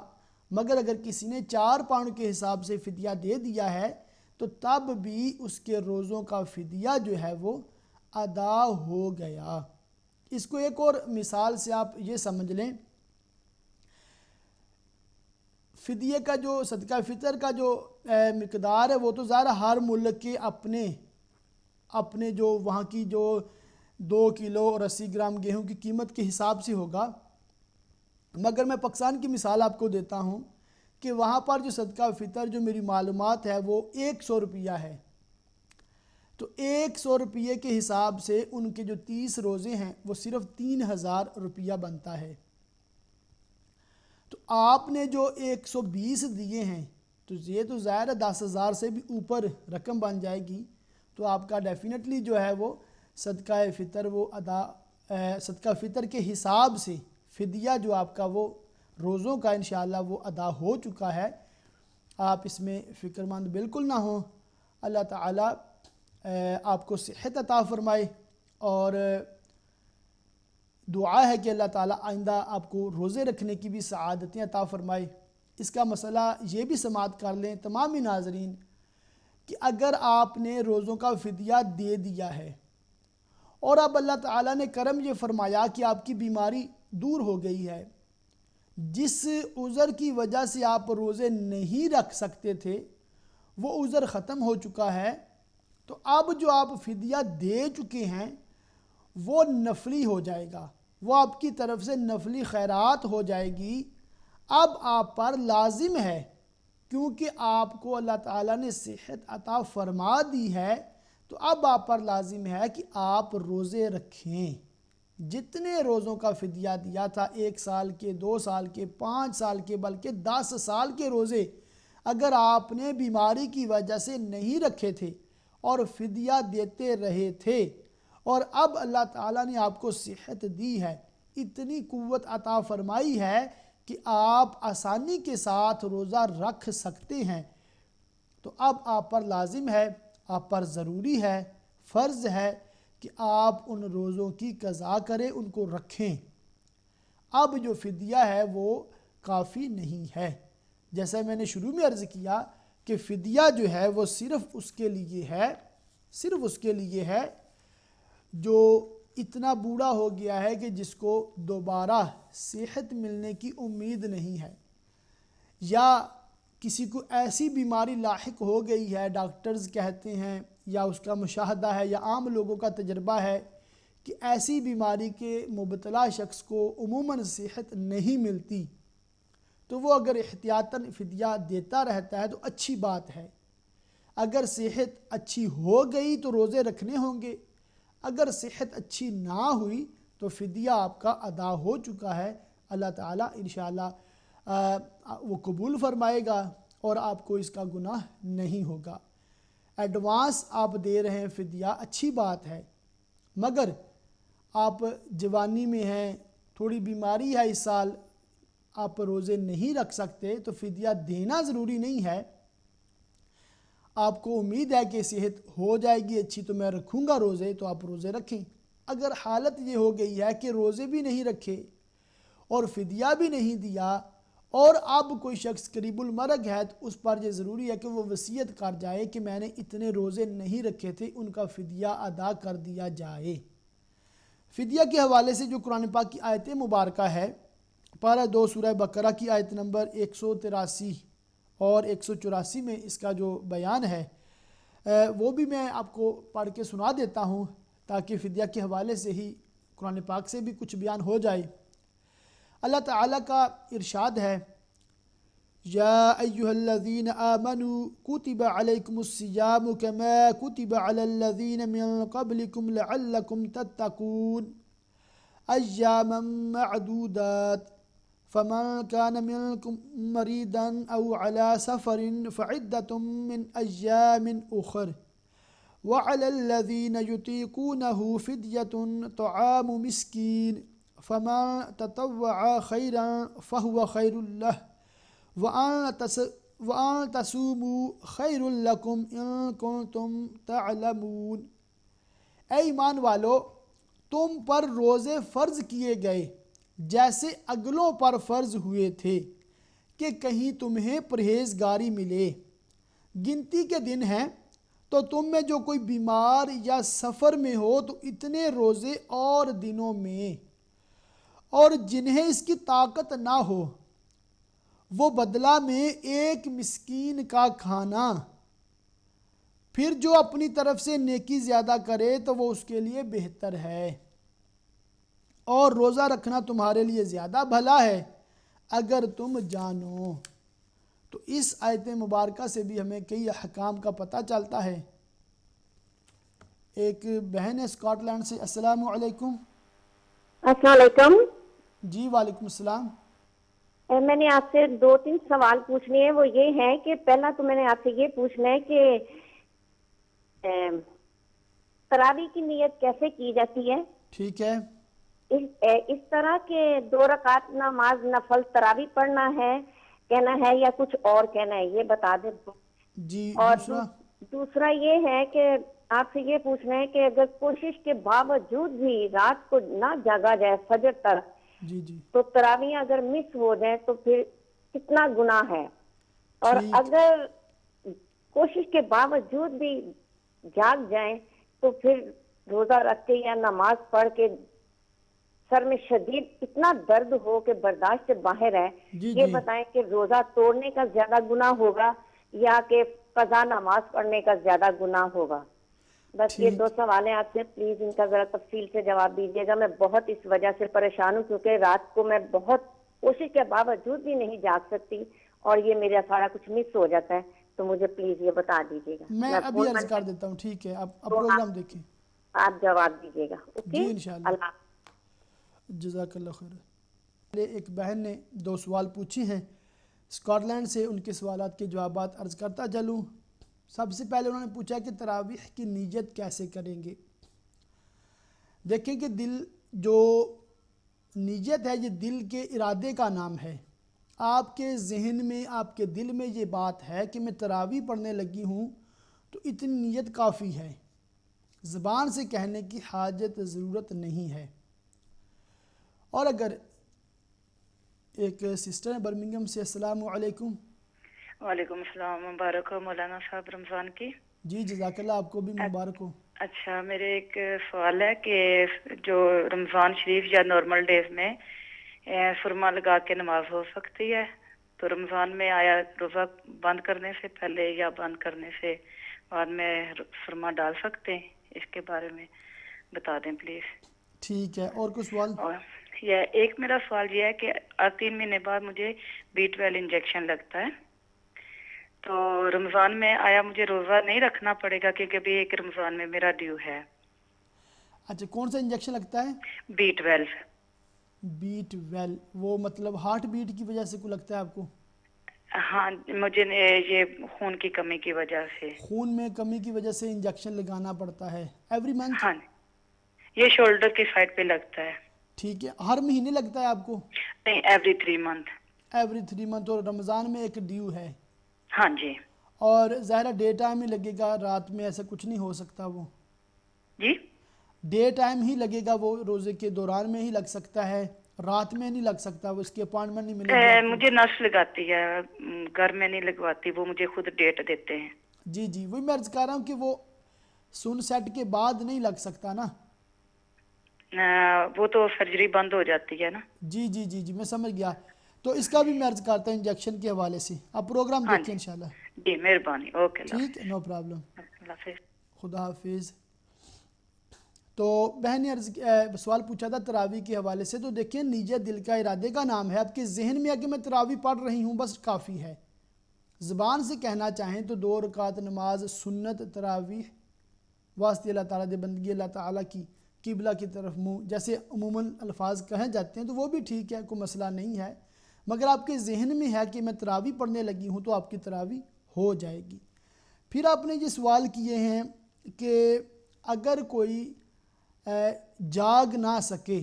مگر اگر کسی نے 4 پاؤنڈ کے حساب سے فدیہ دے دیا ہے تو تب بھی اس کے روزوں کا فدیہ جو ہے وہ ادا ہو گیا۔ اس کو ایک اور مثال سے آپ یہ سمجھ لیں، فدیے کا جو صدقہ فطر کا جو مقدار ہے وہ تو ظاہر ہر ملک کے اپنے جو وہاں کی جو 2 کلو اور 80 گرام گیہوں کی قیمت کے حساب سے ہوگا، مگر میں پاکستان کی مثال آپ کو دیتا ہوں کہ وہاں پر جو صدقہ فطر جو میری معلومات ہے وہ 100 روپیہ ہے، تو 100 روپیے کے حساب سے ان کے جو 30 روزے ہیں وہ صرف 3000 روپیہ بنتا ہے۔ تو آپ نے جو 120 دیے ہیں تو یہ تو ظاہر ہے 10,000 سے بھی اوپر رقم بن جائے گی، تو آپ کا ڈیفینیٹلی جو ہے وہ صدقہ فطر وہ صدقہ فطر کے حساب سے فدیہ جو آپ کا وہ روزوں کا انشاءاللہ وہ ادا ہو چکا ہے۔ آپ اس میں فکر مند بالکل نہ ہوں، اللہ تعالیٰ آپ کو صحت عطا فرمائے، اور دعا ہے کہ اللہ تعالیٰ آئندہ آپ کو روزے رکھنے کی بھی سعادتیں عطا فرمائے۔ اس کا مسئلہ یہ بھی سماعت کر لیں تمامی ناظرین کہ اگر آپ نے روزوں کا فدیہ دے دیا ہے اور اب اللہ تعالیٰ نے کرم یہ فرمایا کہ آپ کی بیماری دور ہو گئی ہے جس عذر کی وجہ سے آپ روزے نہیں رکھ سکتے تھے وہ عذر ختم ہو چکا ہے، تو اب جو آپ فدیہ دے چکے ہیں وہ نفلی ہو جائے گا، وہ آپ کی طرف سے نفلی خیرات ہو جائے گی۔ اب آپ پر لازم ہے، کیونکہ آپ کو اللہ تعالیٰ نے صحت عطا فرما دی ہے، تو اب آپ پر لازم ہے کہ آپ روزے رکھیں۔ جتنے روزوں کا فدیہ دیا تھا، 1 سال کے، 2 سال کے، 5 سال کے، بلکہ 10 سال کے روزے اگر آپ نے بیماری کی وجہ سے نہیں رکھے تھے اور فدیہ دیتے رہے تھے، اور اب اللہ تعالیٰ نے آپ کو صحت دی ہے، اتنی قوت عطا فرمائی ہے کہ آپ آسانی کے ساتھ روزہ رکھ سکتے ہیں، تو اب آپ پر لازم ہے، آپ پر ضروری ہے، فرض ہے کہ آپ ان روزوں کی قضا کریں، ان کو رکھیں۔ اب جو فدیہ ہے وہ کافی نہیں ہے۔ جیسا میں نے شروع میں عرض کیا کہ فدیہ جو ہے وہ صرف اس کے لیے ہے جو اتنا بوڑھا ہو گیا ہے کہ جس کو دوبارہ صحت ملنے کی امید نہیں ہے، یا کسی کو ایسی بیماری لاحق ہو گئی ہے، ڈاکٹرز کہتے ہیں یا اس کا مشاہدہ ہے یا عام لوگوں کا تجربہ ہے کہ ایسی بیماری کے مبتلا شخص کو عموماً صحت نہیں ملتی، تو وہ اگر احتیاطاً فدیہ دیتا رہتا ہے تو اچھی بات ہے۔ اگر صحت اچھی ہو گئی تو روزے رکھنے ہوں گے، اگر صحت اچھی نہ ہوئی تو فدیہ آپ کا ادا ہو چکا ہے، اللہ تعالیٰ انشاءاللہ وہ قبول فرمائے گا اور آپ کو اس کا گناہ نہیں ہوگا۔ ایڈوانس آپ دے رہے ہیں فدیہ، اچھی بات ہے، مگر آپ جوانی میں ہیں، تھوڑی بیماری ہے، اس سال آپ روزے نہیں رکھ سکتے تو فدیہ دینا ضروری نہیں ہے۔ آپ کو امید ہے کہ صحت ہو جائے گی اچھی تو میں رکھوں گا روزے، تو آپ روزے رکھیں۔ اگر حالت یہ ہو گئی ہے کہ روزے بھی نہیں رکھے اور فدیہ بھی نہیں دیا، اور اب کوئی شخص قریب المرگ ہے، تو اس پر یہ ضروری ہے کہ وہ وصیت کر جائے کہ میں نے اتنے روزے نہیں رکھے تھے، ان کا فدیہ ادا کر دیا جائے۔ فدیہ کے حوالے سے جو قرآن پاک کی آیت مبارکہ ہے، پارہ 2 سورہ بقرہ کی آیت نمبر 183 اور 184 میں اس کا جو بیان ہے وہ بھی میں آپ کو پڑھ کے سنا دیتا ہوں، تاکہ فدیہ کے حوالے سے ہی قرآن پاک سے بھی کچھ بیان ہو جائے۔ اللہ تعالیٰ کا ارشاد ہے، یا ایہا الذین آمنوا کتب علیکم الصیام کما کتب علی الذین من قبلکم لعلکم تتقون ایاما معدودات فمن كان منكم مريضا أو على سفر فعدة من أيام أخر وعلى الذين يطيقونه فدية طعام مسكين فمن تطوع خيرا فهو خير له وأن تصوموا خير لكم إن كنتم تعلمون۔ اے ایمان والو، تم پر روزے فرض کیے گئے جیسے اگلوں پر فرض ہوئے تھے کہ کہیں تمہیں پرہیزگاری ملے۔ گنتی کے دن ہیں تو تم میں جو کوئی بیمار یا سفر میں ہو تو اتنے روزے اور دنوں میں، اور جنہیں اس کی طاقت نہ ہو وہ بدلہ میں 1 مسکین کا کھانا، پھر جو اپنی طرف سے نیکی زیادہ کرے تو وہ اس کے لیے بہتر ہے، اور روزہ رکھنا تمہارے لیے زیادہ بھلا ہے اگر تم جانو۔ تو اس آیت مبارکہ سے بھی ہمیں کئی احکام کا پتہ چلتا ہے۔ ایک بہن ہے اسکاٹ لینڈ سے، السلام علیکم۔ السلام علیکم۔ جی وعلیکم السلام۔ میں نے آپ سے 2-3 سوال پوچھنے ہیں، وہ یہ ہے کہ پہلا تو میں نے آپ سے یہ پوچھنا ہے کہ تراویح کی نیت کیسے کی جاتی ہے؟ ٹھیک ہے۔ اس طرح کے 2 رکعت نماز نفل تراویح پڑھنا ہے کہنا ہے یا کچھ اور کہنا ہے، یہ بتا دیں۔ جی اور دوسرا یہ ہے کہ آپ سے یہ پوچھنا ہے کہ اگر کوشش کے باوجود بھی رات کو نہ جاگا جائے فجر تک، جی تو تراویح اگر مس ہو جائے تو پھر کتنا گناہ ہے؟ اور اگر کوشش کے باوجود بھی جاگ جائیں تو پھر روزہ رکھ کے یا نماز پڑھ کے سر میں شدید اتنا درد ہو کہ برداشت سے باہر ہے. جی یہ جی بتائیں کہ روزہ توڑنے کا زیادہ گناہ ہوگا یا کہ قضا نماز پڑھنے کا زیادہ گناہ ہوگا؟ بس یہ ٹھیک 2 سوال ہیں آپ سے، پلیز ان کا ذرا تفصیل سے جواب دیجیے گا. میں بہت اس وجہ سے پریشان ہوں کیونکہ رات کو میں بہت کوشش کے باوجود بھی نہیں جاگ سکتی اور یہ میرا سارا کچھ مس ہو جاتا ہے. تو مجھے پلیز یہ بتا دیجیے گا. میں ابھی فون عرض بند کر دیتا ہوں. ٹھیک ہے، آپ تو پروگرام دیکھیں. آپ جواب دیجیے گا. اوکے، جی انشاءاللہ. اللہ. جزاک اللہ خیر. ایک بہن نے 2 سوال پوچھے ہیں اسکاٹ لینڈ سے، ان کے سوالات کے جوابات عرض کرتا چلوں. سب سے پہلے انہوں نے پوچھا کہ تراویح کی نیت کیسے کریں گے. دیکھیں کہ دل جو نیت ہے یہ دل کے ارادے کا نام ہے. آپ کے ذہن میں، آپ کے دل میں یہ بات ہے کہ میں تراویح پڑھنے لگی ہوں تو اتنی نیت کافی ہے، زبان سے کہنے کی حاجت ضرورت نہیں ہے. اور اگر ایک سسٹر ہے برمنگم سے، السلام علیکم. وعلیکم السلام. مبارک ہو مولانا صاحب رمضان کی. جی جزاک اللہ، آپ کو بھی مبارک ہو. اچھا، میرے ایک سوال ہے کہ جو رمضان شریف یا نارمل ڈیز میں سرما لگا کے نماز ہو سکتی ہے تو رمضان میں آیا روزہ بند کرنے سے پہلے یا بند کرنے سے بعد میں سرما ڈال سکتے ہیں؟ اس کے بارے میں بتا دیں پلیز. ٹھیک ہے، اور کوئی سوال؟ اور ایک میرا سوال یہ ہے کہ 3 مہینے بعد مجھے B12 انجیکشن لگتا ہے تو رمضان میں آیا مجھے روزہ نہیں رکھنا پڑے گا کیونکہ ابھی ایک رمضان میں میرا ڈیو ہے. اچھا، کون سا انجیکشن لگتا ہے؟ B12. B12 وہ مطلب ہارٹ بیٹ کی وجہ سے کو لگتا ہے آپ کو؟ ہاں، مجھے یہ خون کی کمی کی وجہ سے. خون میں کمی کی وجہ سے انجیکشن لگانا پڑتا ہے ایوری منتھ؟ ہاں، یہ شولڈر کی سائڈ پہ لگتا ہے. ٹھیک ہے، ہر مہینے لگتا ہے آپ کو؟ نہیں، ایوری 3 منتھ. Every 3 month. اور رمضان میں ایک ڈیو ہے؟ ہاں جی. اور ظاہرہ ڈے ٹائم ہی لگے گا، رات میں ایسا کچھ نہیں ہو سکتا؟ وہ جی ڈے ٹائم ہی لگے گا، وہ روزے کے دوران میں ہی لگ سکتا ہے، رات میں نہیں لگ سکتا؟ وہ اس کی اپوائنٹمنٹ نہیں ملے گی آپ کو؟ مجھے نرس لگاتی ہے، گھر میں نہیں لگواتی، وہ مجھے خود ڈیٹ دیتے ہیں. جی جی، وہی میں عرض کر رہا ہوں کہ وہ سن سیٹ کے بعد نہیں لگ سکتا نا. وہ تو سرجری بند ہو جاتی ہے نا. جی جی جی جی، میں سمجھ گیا. تو اس کا بھی میں عرض کرتا ہوں انجیکشن کے حوالے سے. آپ پروگرام ہاں دیکھیں جی انشاءاللہ. جی، مہربانی. اوکے، ٹھیک ہے، نو پرابلم. اللہ حافظ. خدا حافظ. تو بہن نے سوال پوچھا تھا تراویح کے حوالے سے. تو دیکھیں نیت دل کا ارادے کا نام ہے. آپ کے ذہن میں ہے کہ میں تراویح پڑھ رہی ہوں بس کافی ہے. زبان سے کہنا چاہیں تو 2 رکعت نماز سنت تراویح واسطے اللہ تعالیٰ دے بندگی، اللہ تعالیٰ کی قبلہ کی طرف منہ، جیسے عموماً الفاظ کہے جاتے ہیں تو وہ بھی ٹھیک ہے، کوئی مسئلہ نہیں ہے. مگر آپ کے ذہن میں ہے کہ میں تراویح پڑھنے لگی ہوں تو آپ کی تراویح ہو جائے گی. پھر آپ نے یہ سوال کیے ہیں کہ اگر کوئی جاگ نہ سکے،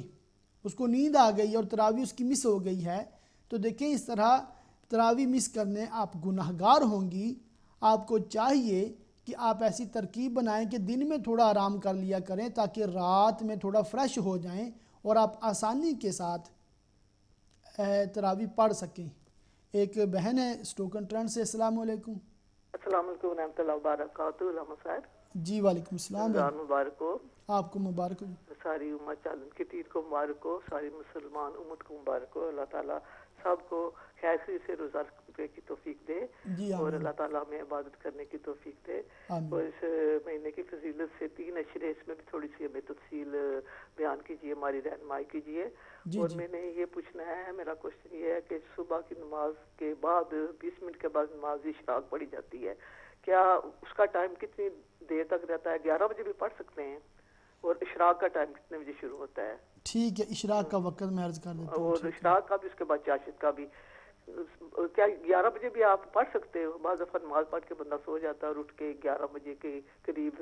اس کو نیند آ گئی اور تراویح اس کی مس ہو گئی ہے، تو دیکھیں اس طرح تراویح مس کرنے آپ گناہگار ہوں گی. آپ کو چاہیے کہ آپ ایسی ترکیب بنائیں کہ دن میں تھوڑا آرام کر لیا کریں تاکہ رات میں تھوڑا فریش ہو جائیں اور آپ آسانی کے ساتھ تراویح پڑھ سکیں. ایک بہن ہے اسٹوکن ٹرنڈ سے، السلام علیکم. السلام علیکم ورحمۃ اللہ وبرکاتہ. علامہ صاحب جی وعلیکم السلام. رمضان مبارک ہو. آپ کو مبارک ہو. ساری امت چاند کی تیر کو مبارک ہو. ساری مسلمان امت کو مبارک ہو. اللہ تعالیٰ سب کو خیر سے روزہ رکھنے کی توفیق دے جی اور آمین. اللہ تعالیٰ میں عبادت کرنے کی توفیق دے. آمین. اور اس مہینے کی فضیلت سے 3 اشرے، اس میں بھی تھوڑی سی ہمیں تفصیل بیان کیجیے، ہماری رہنمائی کیجیے. جی اور جی میں نے یہ پوچھنا ہے، میرا کوشچن یہ ہے کہ صبح کی نماز کے بعد 20 منٹ کے بعد نماز اشراق پڑھی جاتی ہے، کیا اس کا ٹائم کتنی دیر تک رہتا ہے؟ 11 بجے بھی پڑھ سکتے ہیں؟ اور اشراق کا ٹائم کتنے بجے شروع ہوتا ہے؟ ٹھیک ہے، اشراق کا وقت میں عرض کر دیتا ہوں. اور اشراق کا بھی، اس کے بعد چاشت کا بھی، کیا 11 بجے بھی آپ پڑھ سکتے ہو؟ بعض دفعہ نماز پڑھ کے بندہ سو جاتا ہے اور اٹھ کے 11 بجے کے قریب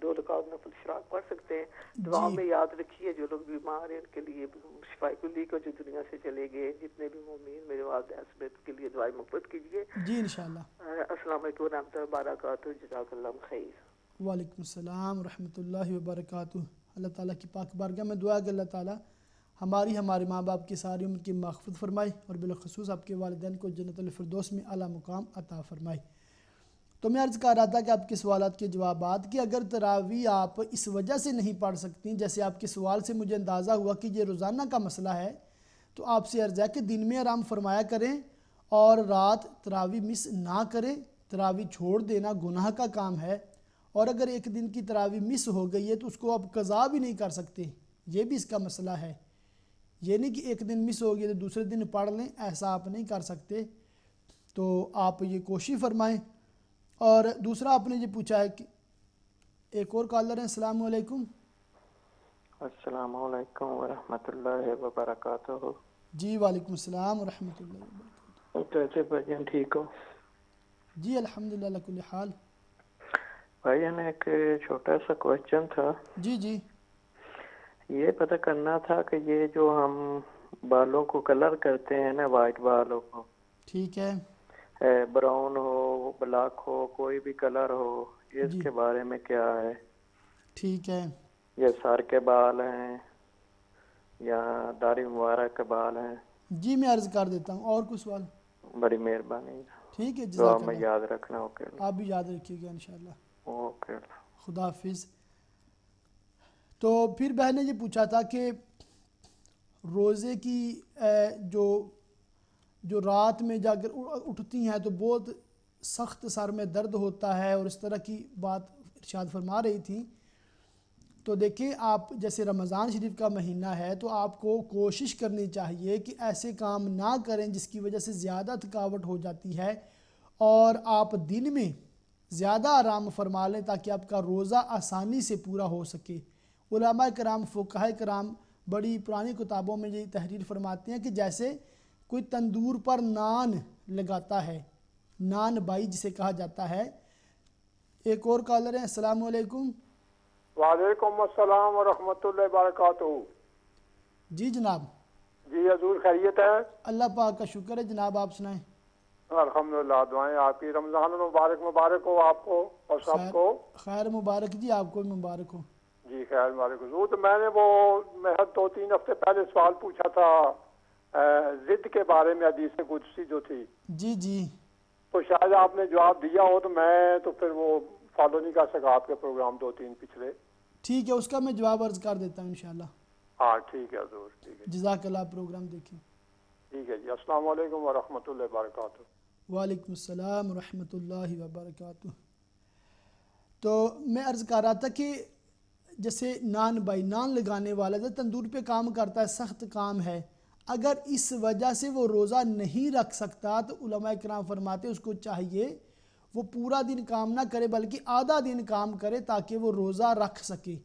2 رکعت نفل اشراق پڑھ سکتے ہیں. دعا میں یاد رکھیے جو لوگ بیمار ہیں ان کے لیے شفائے کلی کو، جو دنیا سے چلے گئے جتنے بھی مومین میرے والدین سمیت کے لیے دعائیں مغفرت کیجیے. جی انشاءاللہ. السلام علیکم ورحمۃ اللہ وبرکاتہ. جزاک اللہ خیر. وعلیکم السلام ورحمۃ اللہ وبرکاتہ. اللہ تعالیٰ کی پاک بارگاہ میں دعا کہ اللہ تعالیٰ ہمارے ماں باپ کی ساری عمر کی مغفرت فرمائے اور بالخصوص آپ کے والدین کو جنت الفردوس میں اعلیٰ مقام عطا فرمائے. تو میں عرض کر رہا تھا کہ آپ کے سوالات کے جوابات کہ اگر تراویح آپ اس وجہ سے نہیں پڑھ سکتی، جیسے آپ کے سوال سے مجھے اندازہ ہوا کہ یہ روزانہ کا مسئلہ ہے، تو آپ سے عرض ہے کہ دن میں آرام فرمایا کریں اور رات تراویح مس نہ کریں۔ تراویح چھوڑ دینا گناہ کا کام ہے، اور اگر ایک دن کی تراویح مس ہو گئی ہے تو اس کو آپ قضا بھی نہیں کر سکتے، یہ بھی اس کا مسئلہ ہے۔ یہ نہیں کہ ایک دن مس ہو گئی تو دوسرے دن پڑھ لیں، ایسا آپ نہیں کر سکتے۔ تو آپ یہ کوشش فرمائیں۔ اور دوسرا آپ نے یہ پوچھا ہے کہ ایک اور کالر ہیں۔ السلام علیکم۔ السلام علیکم ورحمۃ اللہ وبرکاتہ۔ جی وعلیکم السلام ورحمۃ اللہ وبرکاتہ۔ کیسے بھائی جان، ٹھیک ہو؟ جی الحمدللہ علی کل حال۔ بھائی جان ایک چھوٹا سا کوشچن تھا، جی جی یہ پتہ کرنا تھا کہ یہ جو ہم بالوں کو کلر کرتے ہیں نا، وائٹ بالوں کو، ٹھیک ہے براؤن ہو بلیک ہو کوئی بھی کلر ہو، اس کے بارے میں کیا ہے؟ ٹھیک ہے یہ سر کے بال ہیں یا داڑھی مبارک کے بال ہیں؟ جی میں عرض کر دیتا ہوں۔ اور کوئی سوال؟ بڑی مہربانی، ٹھیک ہے دعا جزاک میں اللہ، یاد رکھنا۔ اوکے آپ بھی یاد رکھیے گا انشاءاللہ۔ اوکے۔ خدا حافظ۔ تو پھر بہن نے یہ پوچھا تھا کہ روزے کی جو رات میں جا کر اٹھتی ہیں تو بہت سخت سر میں درد ہوتا ہے اور اس طرح کی بات ارشاد فرما رہی تھی۔ تو دیکھیں آپ جیسے رمضان شریف کا مہینہ ہے تو آپ کو کوشش کرنی چاہیے کہ ایسے کام نہ کریں جس کی وجہ سے زیادہ تھکاوٹ ہو جاتی ہے، اور آپ دن میں زیادہ آرام فرما لیں تاکہ آپ کا روزہ آسانی سے پورا ہو سکے۔ علماء کرام فقہاء کرام بڑی پرانی کتابوں میں یہ تحریر فرماتے ہیں کہ جیسے کوئی تندور پر نان لگاتا ہے، نان بائی جسے کہا جاتا ہے۔ ایک اور کالر ہیں۔ السلام علیکم۔ وعلیکم السلام ورحمۃ اللہ وبرکاتہ۔ جی جناب۔ جی حضور خیریت ہے؟ اللہ پاک کا شکر ہے جناب، آپ سنائیں۔ الحمدللہ، دعائیں آپ کی۔ رمضان المبارک مبارک ہو آپ کو اور سب کو۔ خیر مبارک جی، آپ کو بھی مبارک ہو۔ جی خیر مبارک حضور۔ تو میں نے وہ محض 2-3 ہفتے پہلے سوال پوچھا تھا ضد کے بارے میں، حدیث قدسی جو تھی، جی جی تو شاید آپ نے جواب دیا ہو، تو میں تو پھر وہ فالو نہیں کر سکا آپ کے پروگرام 2-3 پچھلے۔ ٹھیک ہے، اس کا میں جواب عرض کر دیتا ہوں انشاءاللہ۔ ہاں ٹھیک ہے حضور، ٹھیک ہے جزاک اللہ، پروگرام دیکھیں۔ ٹھیک ہے جی۔ السلام علیکم ورحمۃ اللہ وبرکاتہ۔ وعلیکم السلام ورحمۃ اللہ وبرکاتہ۔ تو میں عرض کر رہا تھا کہ جیسے نان بائی، نان لگانے والا جو تندور پہ کام کرتا ہے، سخت کام ہے، اگر اس وجہ سے وہ روزہ نہیں رکھ سکتا تو علماء کرام فرماتے اس کو چاہیے وہ پورا دن کام نہ کرے بلکہ آدھا دن کام کرے تاکہ وہ روزہ رکھ سکے۔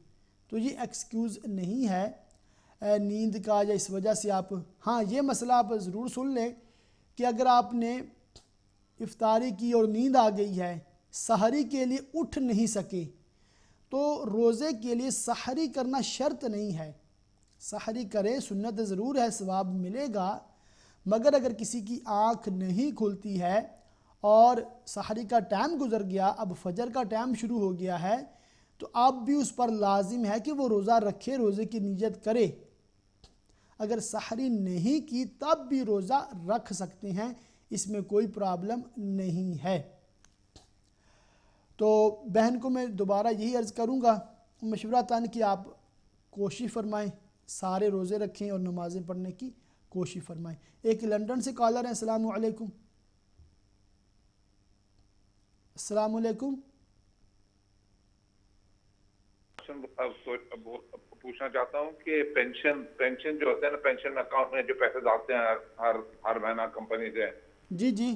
تو یہ ایکسکیوز نہیں ہے نیند کا یا اس وجہ سے آپ، ہاں یہ مسئلہ آپ ضرور سن لیں کہ اگر آپ نے افطاری کی اور نیند آ گئی ہے، سحری کے لیے اٹھ نہیں سکے، تو روزے کے لیے سحری کرنا شرط نہیں ہے۔ سحری کرے، سنت ضرور ہے، ثواب ملے گا، مگر اگر کسی کی آنکھ نہیں کھلتی ہے اور سحری کا ٹائم گزر گیا، اب فجر کا ٹائم شروع ہو گیا ہے، تو اب بھی اس پر لازم ہے کہ وہ روزہ رکھے، روزے کی نیت کرے۔ اگر سحری نہیں کی تب بھی روزہ رکھ سکتے ہیں، اس میں کوئی پرابلم نہیں ہے۔ تو بہن کو میں دوبارہ یہی عرض کروں گا، مشورہ تن کہ آپ کوشش فرمائیں، سارے روزے رکھیں اور نمازیں پڑھنے کی کوشش فرمائیں۔ ایک لندن سے کالر ہیں۔ السلام علیکم۔ السلام علیکم۔ پوچھنا چاہتا ہوں کہ پینشن جو ہوتا ہے نا، پینشن اکاؤنٹ میں جو پیسے ڈالتے ہیں ہر مہینہ کمپنی سے، جی جی،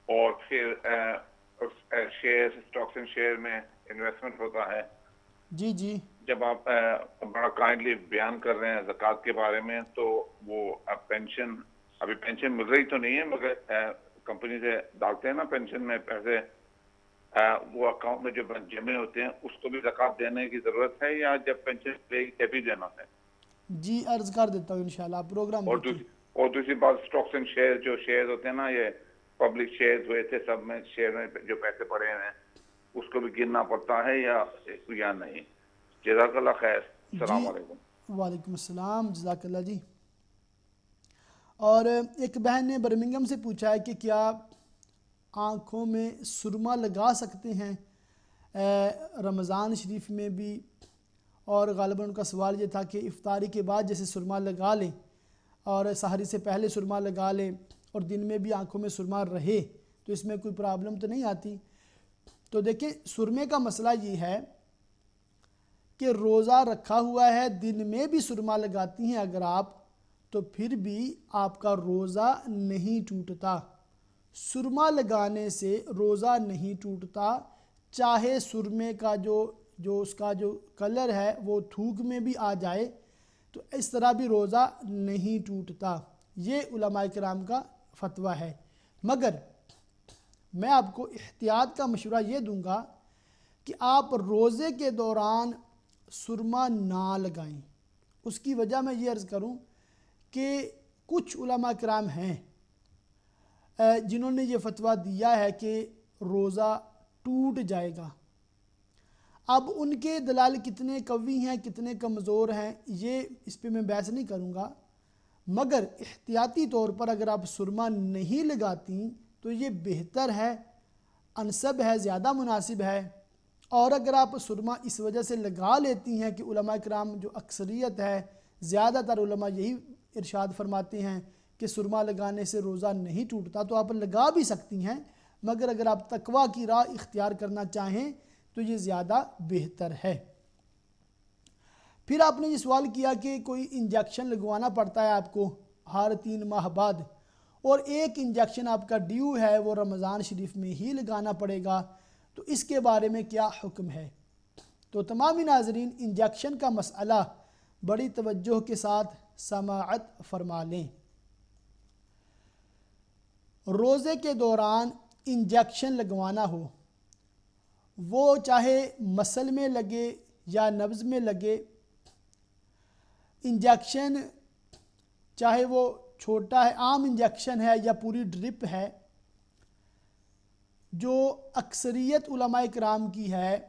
اور پھر شیئر، اسٹاکس اینڈ شیئر میں انویسٹمنٹ ہوتا ہے، جی جی، جب آپ بڑا کائنڈلی بیان کر رہے ہیں زکوٰۃ کے بارے میں، تو وہ پینشن، ابھی پینشن مل رہی تو نہیں ہے مگر کمپنی سے ڈالتے ہیں نا پینشن میں پیسے، وہ اکاؤنٹ میں جو جمع ہوتے ہیں اس کو بھی زکوٰۃ دینے کی ضرورت ہے یا جب پینشن لے گی تبھی دینا ہے؟ جی عرض کر دیتا ہوں انشاءاللہ، آپ پروگرام دیکھیں۔ اور دوسری بات، اسٹاکس اینڈ شیئر، جو شیئر ہوتے ہیں نا، یہ پبلک شیئر ہوئے تھے، سب میں شیئر میں جو پیسے پڑے ہیں اس کو بھی گننا پڑتا ہے یا نہیں؟ جزاک اللہ خیر، السلام علیکم۔ وعلیکم السلام، جزاک اللہ جی۔ اور ایک بہن نے برمنگم سے پوچھا ہے کہ کیا آنکھوں میں سرما لگا سکتے ہیں رمضان شریف میں بھی، اور غالباً ان کا سوال یہ تھا کہ افطاری کے بعد جیسے سرما لگا لیں اور سحری سے پہلے سرما لگا لیں اور دن میں بھی آنکھوں میں سرما رہے تو اس میں کوئی پرابلم تو نہیں آتی؟ تو دیکھیں سرمے کا مسئلہ یہ ہے کہ روزہ رکھا ہوا ہے، دن میں بھی سرما لگاتی ہیں اگر آپ، تو پھر بھی آپ کا روزہ نہیں ٹوٹتا۔ سرما لگانے سے روزہ نہیں ٹوٹتا، چاہے سرمے کا جو اس کا جو کلر ہے وہ تھوک میں بھی آ جائے تو اس طرح بھی روزہ نہیں ٹوٹتا۔ یہ علماء کرام کا فتویٰ ہے۔ مگر میں آپ کو احتیاط کا مشورہ یہ دوں گا کہ آپ روزے کے دوران سرما نہ لگائیں۔ اس کی وجہ میں یہ عرض کروں کہ کچھ علماء کرام ہیں جنہوں نے یہ فتویٰ دیا ہے کہ روزہ ٹوٹ جائے گا۔ اب ان کے دلائل کتنے قوی ہیں کتنے کمزور ہیں یہ اس پہ میں بحث نہیں کروں گا، مگر احتیاطی طور پر اگر آپ سرما نہیں لگاتی تو یہ بہتر ہے، انسب ہے، زیادہ مناسب ہے۔ اور اگر آپ سرما اس وجہ سے لگا لیتی ہیں کہ علماء کرام جو اکثریت ہے، زیادہ تر علماء یہی ارشاد فرماتے ہیں کہ سرما لگانے سے روزہ نہیں ٹوٹتا، تو آپ لگا بھی سکتی ہیں، مگر اگر آپ تقویٰ کی راہ اختیار کرنا چاہیں تو یہ زیادہ بہتر ہے۔ پھر آپ نے یہ سوال کیا کہ کوئی انجیکشن لگوانا پڑتا ہے آپ کو ہر 3 ماہ بعد، اور ایک انجیکشن آپ کا ڈیو ہے وہ رمضان شریف میں ہی لگانا پڑے گا، تو اس کے بارے میں کیا حکم ہے؟ تو تمامی ناظرین انجیکشن کا مسئلہ بڑی توجہ کے ساتھ سماعت فرما لیں۔ روزے کے دوران انجیکشن لگوانا ہو، وہ چاہے مسل میں لگے یا نبض میں لگے، انجیکشن چاہے وہ چھوٹا ہے عام انجیکشن ہے یا پوری ڈرپ ہے، جو اکثریت علماء کرام کی ہے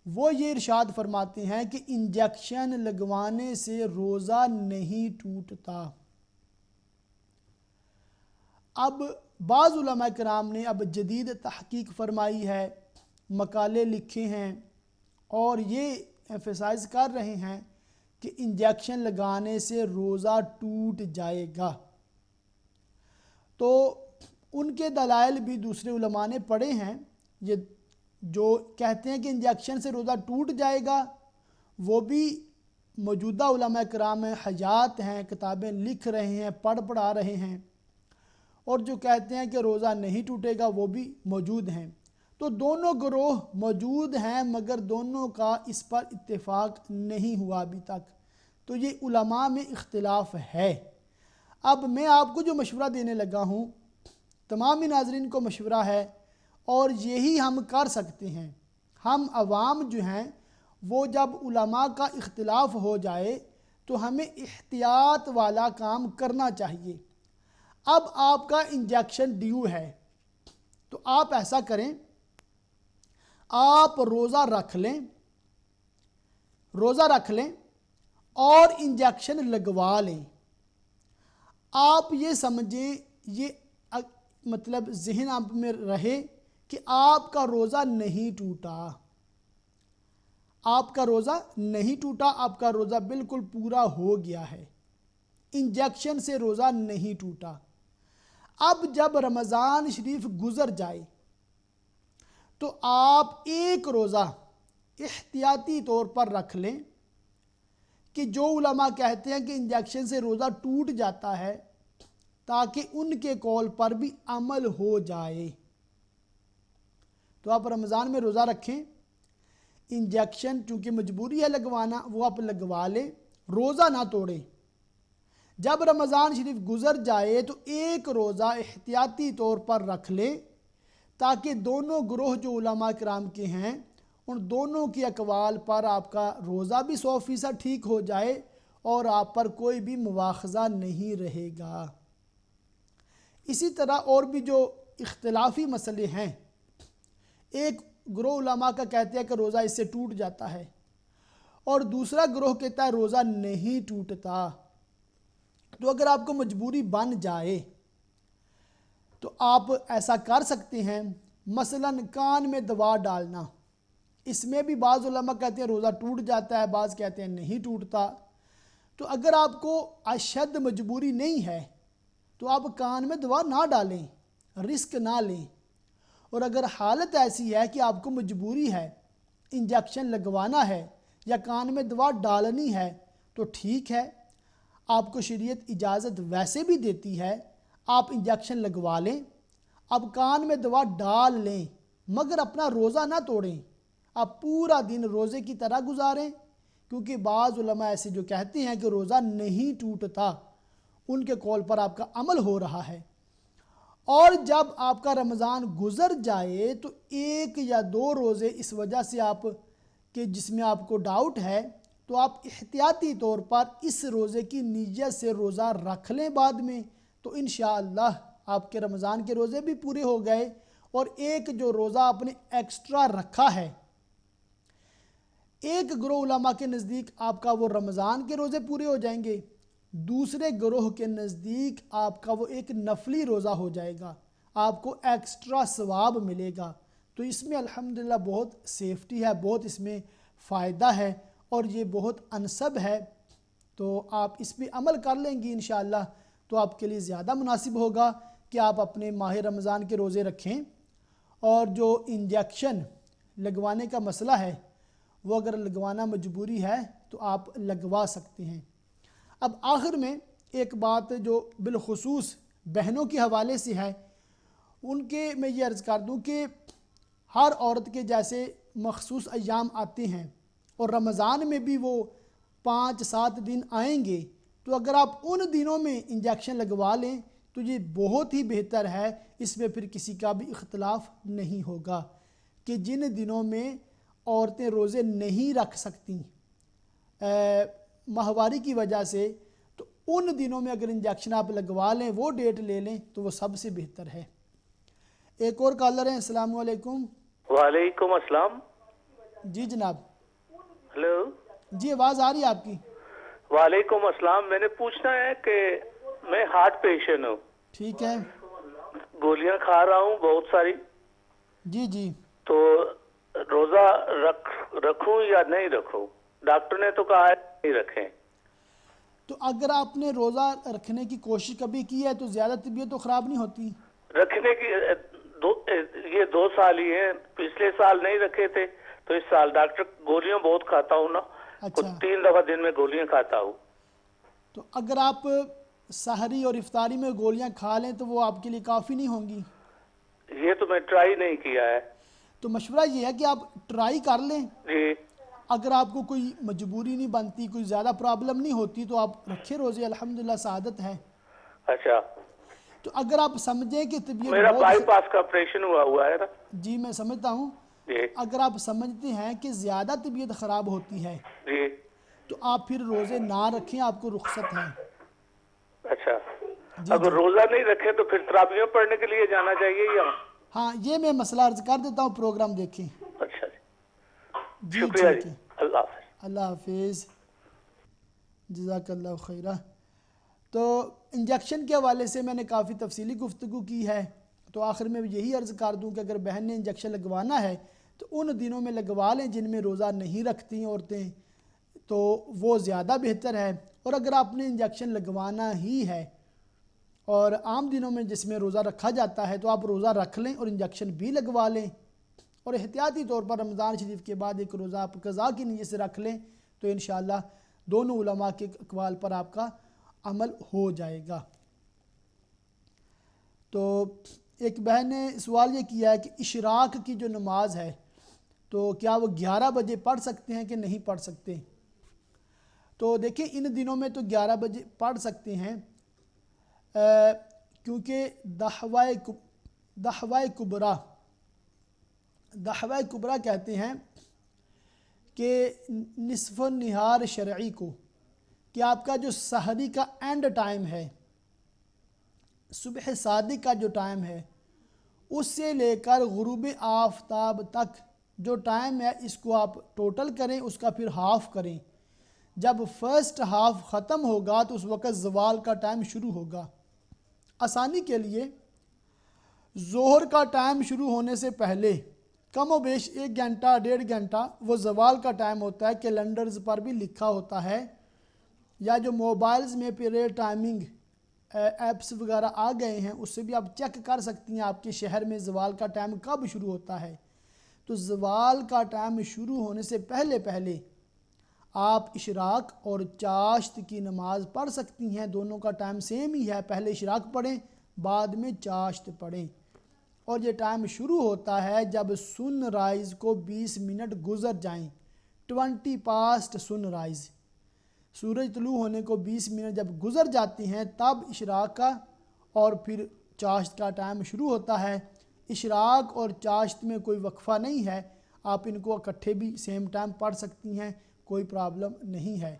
وہ یہ ارشاد فرماتے ہیں کہ انجیکشن لگوانے سے روزہ نہیں ٹوٹتا۔ اب بعض علماء کرام نے اب جدید تحقیق فرمائی ہے، مقالے لکھے ہیں اور یہ ایمفیسائز کر رہے ہیں کہ انجیکشن لگانے سے روزہ ٹوٹ جائے گا۔ تو ان کے دلائل بھی دوسرے علماء نے پڑھے ہیں، یہ جو کہتے ہیں کہ انجیکشن سے روزہ ٹوٹ جائے گا وہ بھی موجودہ علماء کرام ہیں، حیات ہیں، کتابیں لکھ رہے ہیں، پڑھا رہے ہیں، اور جو کہتے ہیں کہ روزہ نہیں ٹوٹے گا وہ بھی موجود ہیں۔ تو دونوں گروہ موجود ہیں مگر دونوں کا اس پر اتفاق نہیں ہوا ابھی تک، تو یہ علماء میں اختلاف ہے۔ اب میں آپ کو جو مشورہ دینے لگا ہوں تمامی ناظرین کو مشورہ ہے، اور یہی ہم کر سکتے ہیں۔ ہم عوام جو ہیں وہ جب علماء کا اختلاف ہو جائے تو ہمیں احتیاط والا کام کرنا چاہیے۔ اب آپ کا انجیکشن ڈیو ہے تو آپ ایسا کریں، آپ روزہ رکھ لیں اور انجیکشن لگوا لیں۔ آپ یہ سمجھیں، یہ مطلب ذہن آپ میں رہے کہ آپ کا روزہ نہیں ٹوٹا، آپ کا روزہ نہیں ٹوٹا، آپ کا روزہ بالکل پورا ہو گیا ہے، انجیکشن سے روزہ نہیں ٹوٹا۔ اب جب رمضان شریف گزر جائے تو آپ ایک روزہ احتیاطی طور پر رکھ لیں، کہ جو علماء کہتے ہیں کہ انجیکشن سے روزہ ٹوٹ جاتا ہے تاکہ ان کے قول پر بھی عمل ہو جائے۔ تو آپ رمضان میں روزہ رکھیں، انجیکشن چونکہ مجبوری ہے لگوانا وہ آپ لگوا لیں، روزہ نہ توڑیں۔ جب رمضان شریف گزر جائے تو ایک روزہ احتیاطی طور پر رکھ لیں، تاکہ دونوں گروہ جو علماء کرام کے ہیں ان دونوں کی اقوال پر آپ کا روزہ بھی 100% ٹھیک ہو جائے اور آپ پر کوئی بھی مواخذہ نہیں رہے گا۔ اسی طرح اور بھی جو اختلافی مسئلے ہیں، ایک گروہ علماء کا کہتے ہیں کہ روزہ اس سے ٹوٹ جاتا ہے، اور دوسرا گروہ کہتا ہے روزہ نہیں ٹوٹتا۔ تو اگر آپ کو مجبوری بن جائے تو آپ ایسا کر سکتے ہیں. مثلاً کان میں دوا ڈالنا، اس میں بھی بعض علماء کہتے ہیں روزہ ٹوٹ جاتا ہے، بعض کہتے ہیں نہیں ٹوٹتا. تو اگر آپ کو اشد مجبوری نہیں ہے تو آپ کان میں دوا نہ ڈالیں، رسک نہ لیں. اور اگر حالت ایسی ہے کہ آپ کو مجبوری ہے، انجیکشن لگوانا ہے یا کان میں دوا ڈالنی ہے، تو ٹھیک ہے، آپ کو شریعت اجازت ویسے بھی دیتی ہے، آپ انجیکشن لگوا لیں، اب کان میں دوا ڈال لیں، مگر اپنا روزہ نہ توڑیں. آپ پورا دن روزے کی طرح گزاریں، کیونکہ بعض علماء ایسے جو کہتے ہیں کہ روزہ نہیں ٹوٹتا، ان کے قول پر آپ کا عمل ہو رہا ہے. اور جب آپ کا رمضان گزر جائے تو 1 یا 2 روزے اس وجہ سے آپ کہ جس میں آپ کو ڈاؤٹ ہے، تو آپ احتیاطی طور پر اس روزے کی نیت سے روزہ رکھ لیں بعد میں، تو انشاءاللہ آپ کے رمضان کے روزے بھی پورے ہو گئے. اور ایک جو روزہ آپ نے ایکسٹرا رکھا ہے، ایک گروہ علماء کے نزدیک آپ کا وہ رمضان کے روزے پورے ہو جائیں گے، دوسرے گروہ کے نزدیک آپ کا وہ ایک نفلی روزہ ہو جائے گا، آپ کو ایکسٹرا ثواب ملے گا. تو اس میں الحمدللہ بہت سیفٹی ہے، بہت اس میں فائدہ ہے اور یہ بہت انسب ہے. تو آپ اس پہ عمل کر لیں گی انشاءاللہ تو آپ کے لیے زیادہ مناسب ہوگا کہ آپ اپنے ماہ رمضان کے روزے رکھیں. اور جو انجیکشن لگوانے کا مسئلہ ہے، وہ اگر لگوانا مجبوری ہے تو آپ لگوا سکتے ہیں. اب آخر میں ایک بات جو بالخصوص بہنوں کے حوالے سے ہے، ان کے میں یہ عرض کر دوں کہ ہر عورت کے جیسے مخصوص ایام آتے ہیں اور رمضان میں بھی وہ 5-7 دن آئیں گے، تو اگر آپ ان دنوں میں انجیکشن لگوا لیں تو یہ بہت ہی بہتر ہے. اس میں پھر کسی کا بھی اختلاف نہیں ہوگا کہ جن دنوں میں عورتیں روزے نہیں رکھ سکتی ماہواری کی وجہ سے، تو ان دنوں میں اگر انجیکشن آپ لگوا لیں، وہ ڈیٹ لے لیں، تو وہ سب سے بہتر ہے. ایک اور کالر ہیں. السلام علیکم. وعلیکم السلام. جی جناب. ہلو. جی آواز آ رہی ہے آپ کی. وعلیکم السلام. میں نے پوچھنا ہے کہ میں ہارٹ پیشنٹ ہوں. ٹھیک ہے. گولیاں کھا رہا ہوں بہت ساری. جی جی. تو روزہ رکھوں یا نہیں رکھوں؟ ڈاکٹر نے تو کہا ہے نہیں رکھیں. تو اگر آپ نے روزہ رکھنے کی کوشش کبھی کی ہے تو زیادہ طبیعت تو خراب نہیں ہوتی؟ رکھنے کی یہ 2 سال ہی ہیں. پچھلے سال نہیں رکھے تھے تو اس سال. ڈاکٹر گولیاں بہت کھاتا ہوں نا. اچھا. 3 دفعہ دن میں گولیاں کھاتا ہوں. تو اگر آپ سحری اور افطاری میں گولیاں کھا لیں تو وہ آپ کے لیے کافی نہیں ہوں گی؟ یہ تو میں ٹرائی نہیں کیا ہے. تو مشورہ یہ ہے کہ آپ ٹرائی کر لیں. جی. اگر آپ کو کوئی مجبوری نہیں بنتی، کوئی زیادہ پرابلم نہیں ہوتی تو آپ رکھے روزے، الحمدللہ سعادت ہے. اچھا. تو اگر آپ سمجھیں کہ طبیعت میرا بائی پاس کا آپریشن ہوا ہے نا. جی میں سمجھتا ہوں. اگر آپ سمجھتے ہیں کہ زیادہ طبیعت خراب ہوتی ہے جی تو آپ پھر روزے نہ رکھیں، آپ کو رخصت ہے. اچھا. اگر روزہ نہیں رکھے تو پھر تراویح پڑھنے کے لیے جانا چاہیے یا؟ ہاں یہ میں مسئلہ عرض کر دیتا ہوں، پروگرام دیکھیں. اچھا جی. شکریہ جی. اللہ حافظ. اللہ حافظ. جزاک اللہ خیرہ. تو انجیکشن کے حوالے سے میں نے کافی تفصیلی گفتگو کی ہے، تو آخر میں یہی عرض کر دوں کہ اگر بہن نے انجیکشن لگوانا ہے تو ان دنوں میں لگوا لیں جن میں روزہ نہیں رکھتی عورتیں، تو وہ زیادہ بہتر ہے. اور اگر آپ نے انجیکشن لگوانا ہی ہے اور عام دنوں میں جس میں روزہ رکھا جاتا ہے تو آپ روزہ رکھ لیں اور انجیکشن بھی لگوا لیں، اور احتیاطی طور پر رمضان شریف کے بعد ایک روزہ آپ قضا کی نیت سے رکھ لیں، تو انشاءاللہ دونوں علماء کے اقوال پر آپ کا عمل ہو جائے گا. تو ایک بہن نے سوال یہ کیا ہے کہ اشراق کی جو نماز ہے تو کیا وہ 11 بجے پڑھ سکتے ہیں کہ نہیں پڑھ سکتے؟ تو دیکھیں ان دنوں میں تو 11 بجے پڑھ سکتے ہیں، کیونکہ دحوہ کبرا کہتے ہیں کہ نصف النہار شرعی کو، کہ آپ کا جو سحری کا اینڈ ٹائم ہے، صبح صادق کا جو ٹائم ہے، اس سے لے کر غروب آفتاب تک جو ٹائم ہے اس کو آپ ٹوٹل کریں، اس کا پھر ہاف کریں. جب فرسٹ ہاف ختم ہوگا تو اس وقت زوال کا ٹائم شروع ہوگا. آسانی کے لیے ظہر کا ٹائم شروع ہونے سے پہلے کم و بیش 1 گھنٹہ 1.5 گھنٹہ وہ زوال کا ٹائم ہوتا ہے، کیلنڈرز پر بھی لکھا ہوتا ہے، یا جو موبائلز میں پیریڈ ٹائمنگ ایپس وغیرہ آ گئے ہیں اس سے بھی آپ چیک کر سکتی ہیں آپ کے شہر میں زوال کا ٹائم کب شروع ہوتا ہے۔ تو زوال کا ٹائم شروع ہونے سے پہلے آپ اشراق اور چاشت کی نماز پڑھ سکتی ہیں، دونوں کا ٹائم سیم ہی ہے، پہلے اشراق پڑھیں بعد میں چاشت پڑھیں، اور یہ ٹائم شروع ہوتا ہے جب سن رائز کو 20 منٹ گزر جائیں، 20 پاسٹ سن رائز، سورج طلوع ہونے کو 20 منٹ جب گزر جاتی ہیں تب اشراق کا اور پھر چاشت کا ٹائم شروع ہوتا ہے۔ اشراق اور چاشت میں کوئی وقفہ نہیں ہے، آپ ان کو اکٹھے بھی سیم ٹائم پڑھ سکتی ہیں، کوئی پرابلم نہیں ہے۔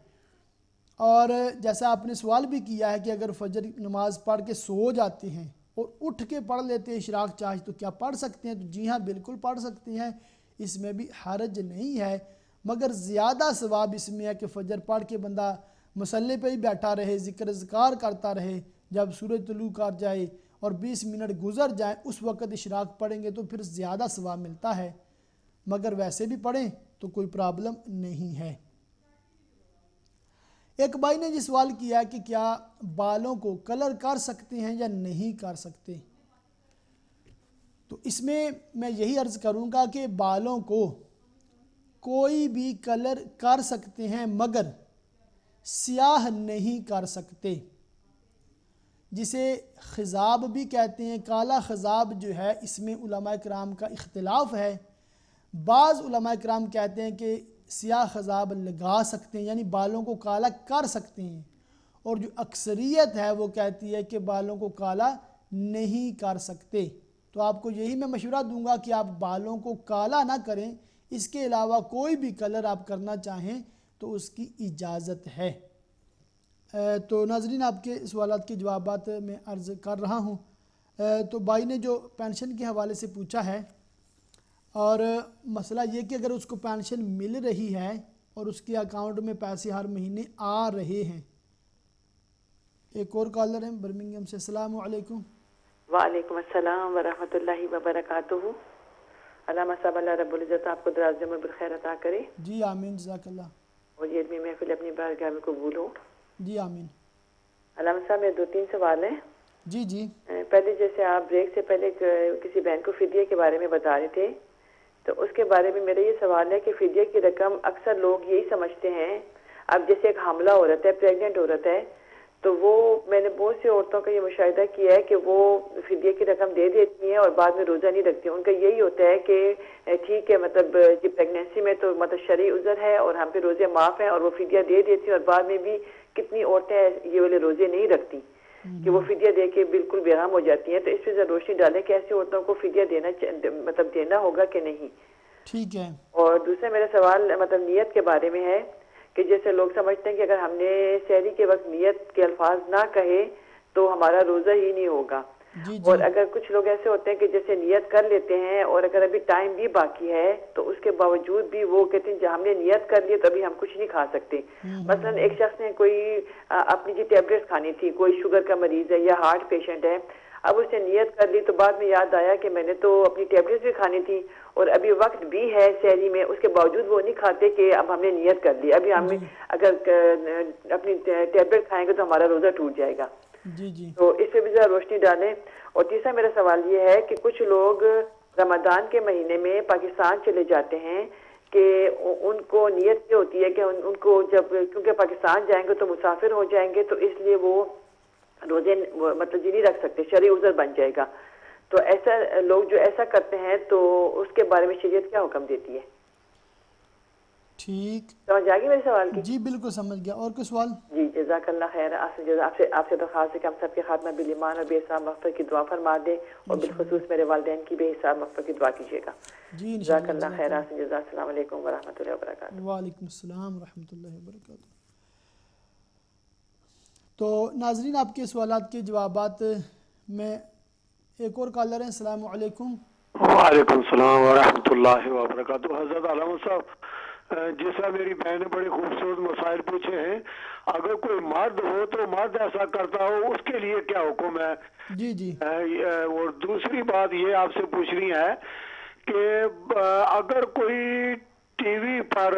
اور جیسا آپ نے سوال بھی کیا ہے کہ اگر فجر نماز پڑھ کے سو جاتے ہیں اور اٹھ کے پڑھ لیتے ہیں اشراق چاشت تو کیا پڑھ سکتے ہیں؟ تو جی ہاں بالکل پڑھ سکتے ہیں، اس میں بھی حرج نہیں ہے، مگر زیادہ ثواب اس میں ہے کہ فجر پڑھ کے بندہ مصلی پہ ہی بیٹھا رہے، ذکر اذکار کرتا رہے، جب سورج طلوع کر جائے اور 20 منٹ گزر جائیں اس وقت اشراق پڑھیں گے تو پھر زیادہ ثواب ملتا ہے، مگر ویسے بھی پڑھیں تو کوئی پرابلم نہیں ہے۔ ایک بھائی نے یہ سوال کیا کہ کیا بالوں کو کلر کر سکتے ہیں یا نہیں کر سکتے؟ تو اس میں یہی عرض کروں گا کہ بالوں کو کوئی بھی کلر کر سکتے ہیں مگر سیاہ نہیں کر سکتے، جسے خضاب بھی کہتے ہیں۔ کالا خضاب جو ہے اس میں علماء کرام کا اختلاف ہے، بعض علماء کرام کہتے ہیں کہ سیاہ خضاب لگا سکتے ہیں، یعنی بالوں کو کالا کر سکتے ہیں، اور جو اکثریت ہے وہ کہتی ہے کہ بالوں کو کالا نہیں کر سکتے۔ تو آپ کو یہی میں مشورہ دوں گا کہ آپ بالوں کو کالا نہ کریں، اس کے علاوہ کوئی بھی کلر آپ کرنا چاہیں تو اس کی اجازت ہے۔ تو ناظرین آپ کے سوالات کے جوابات میں عرض کر رہا ہوں۔ تو بھائی نے جو پینشن کے حوالے سے پوچھا ہے، اور مسئلہ یہ کہ اگر اس کو پینشن مل رہی ہے اور اس کے اکاؤنٹ میں پیسے ہر مہینے آ رہے ہیں۔ ایک اور کالر ہیں برمنگھم سے۔ السلام علیکم۔ وعلیکم السلام ورحمۃ اللہ وبرکاتہ۔ علامہ صاحب اللہ رب العزت آپ کو دراز عمر بالخیر عطا کرے۔ جی آمین، جزاک اللہ۔ اور یہ علمی محفل اپنی بارگاہ میں قبول ہو۔ جی آمین۔ علامہ صاحب میرے 2-3 سوال ہیں۔ جی جی۔ پہلے جیسے آپ بریک سے پہلے کسی بہن کو فدیہ کے بارے میں بتا رہے تھے، تو اس کے بارے میں میرا یہ سوال ہے کہ فدیہ کی رقم اکثر لوگ یہی سمجھتے ہیں، اب جیسے ایک حاملہ عورت ہے، پریگننٹ عورت ہے، تو وہ میں نے بہت سی عورتوں کا یہ مشاہدہ کیا ہے کہ وہ فدیہ کی رقم دے دیتی ہیں اور بعد میں روزہ نہیں رکھتی ہیں۔ ان کا یہی ہوتا ہے کہ ٹھیک ہے، مطلب یہ پریگنینسی میں تو مطلب شرعی عذر ہے اور ہم پہ روزے معاف ہیں، اور وہ فدیہ دے دیتی ہیں، اور بعد میں بھی کتنی عورتیں یہ والے روزے نہیں رکھتی کہ وہ فدیہ دے کے بالکل بےغم ہو جاتی ہیں۔ تو اس پہ ذرا روشنی ڈالیں کہ ایسی عورتوں کو فدیہ دینا ہوگا کہ نہیں۔ ٹھیک ہے۔ اور دوسرا میرا سوال مطلب نیت کے بارے میں ہے کہ جیسے لوگ سمجھتے ہیں کہ اگر ہم نے سحری کے وقت نیت کے الفاظ نہ کہے تو ہمارا روزہ ہی نہیں ہوگا، اور اگر کچھ لوگ ایسے ہوتے ہیں کہ جیسے نیت کر لیتے ہیں اور اگر ابھی ٹائم بھی باقی ہے تو اس کے باوجود بھی وہ کہتے ہیں جب ہم نے نیت کر لی تو ابھی ہم کچھ نہیں کھا سکتے۔ مثلا ایک شخص نے کوئی اپنی جو ٹیبلٹس کھانی تھی، کوئی شوگر کا مریض ہے یا ہارٹ پیشنٹ ہے، اب اس نے نیت کر لی تو بعد میں یاد آیا کہ میں نے تو اپنی ٹیبلٹس بھی کھانی تھی اور ابھی وقت بھی ہے سحری میں، اس کے باوجود وہ نہیں کھاتے کہ اب ہم نے نیت کر لی، ابھی ہم اگر اپنی ٹیبلٹ کھائیں گے تو ہمارا روزہ ٹوٹ جائے گا۔ تو اس پہ بھی ذرا روشنی ڈالیں۔ اور تیسرا میرا سوال یہ ہے کہ کچھ لوگ رمضان کے مہینے میں پاکستان چلے جاتے ہیں کہ ان کو نیت یہ ہوتی ہے کہ ان کو جب کیونکہ پاکستان جائیں گے تو مسافر ہو جائیں گے، تو اس لیے وہ روزے مطلب جی نہیں رکھ سکتے، شرعی عذر بن جائے گا۔ تو ایسا لوگ جو ایسا کرتے ہیں تو اس کے بارے میں شریعت کیا حکم دیتی ہے؟ ٹھیک سمجھ آ گئی میرے سوال کی؟ جی بالکل سمجھ گیا۔ اور کوئی سوال؟ جی جزاک اللہ خیر۔ آپ سے درخواست ہے کہ ہم سب کے خاتمہ بالایمان اور بے حساب مغفرت کی دعا فرما دیں، اور بالخصوص میرے والدین کی بے حساب مغفرت کی دعا کیجیے گا۔ جی جزاک اللہ خیر۔ السلام علیکم ورحمۃ اللہ وبرکاتہ۔ وعلیکم السلام ورحمۃ اللہ وبرکاتہ۔ تو ناظرین آپ کے سوالات کے جوابات میں ایک اور کالر ہیں۔ السلام علیکم۔ وعلیکم السلام ورحمۃ اللہ وبرکاتہ۔ حضرت علامہ صاحب جس طرح میری بہن نے بڑے خوبصورت مسائل پوچھے ہیں، اگر کوئی مرد ہو تو مرد ایسا کرتا ہو اس کے لیے کیا حکم ہے؟ جی جی. اور دوسری بات یہ آپ سے پوچھنی ہے کہ اگر کوئی ٹی وی پر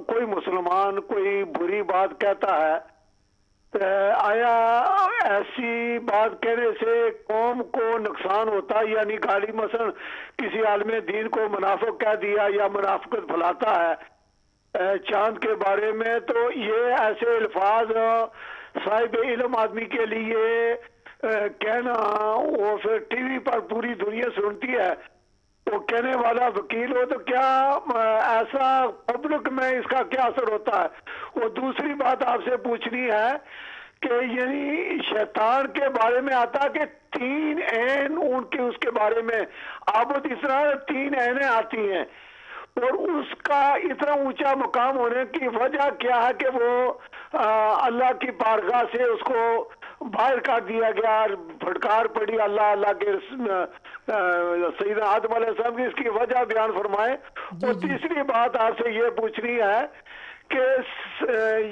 کوئی مسلمان کوئی بری بات کہتا ہے، آیا ایسی بات کہنے سے قوم کو نقصان ہوتا ہے؟ یعنی گالی مثلا کسی عالم دین کو منافق کہہ دیا یا منافقت پھیلاتا ہے چاند کے بارے میں، تو یہ ایسے الفاظ صاحب علم آدمی کے لیے کہنا، وہ پھر ٹی وی پر پوری دنیا سنتی ہے، وہ کہنے والا وکیل ہو، تو کیا ایسا پبلک میں اس کا کیا اثر ہوتا ہے؟ اور دوسری بات آپ سے پوچھنی ہے کہ یعنی شیطان کے بارے میں آتا کہ 3 عین ان کے اس کے بارے میں آبد اس طرح 3 عینیں آتی ہیں، اور اس کا اتنا اونچا مقام ہونے کی وجہ کیا ہے کہ وہ اللہ کی بارگاہ سے اس کو باہر کر دیا گیا، پھٹکار پڑی اللہ کے سیدنا آدم علیہ السلام کی، اس کی وجہ بیان فرمائیں. اور تیسری بات آپ سے یہ پوچھنی ہے کہ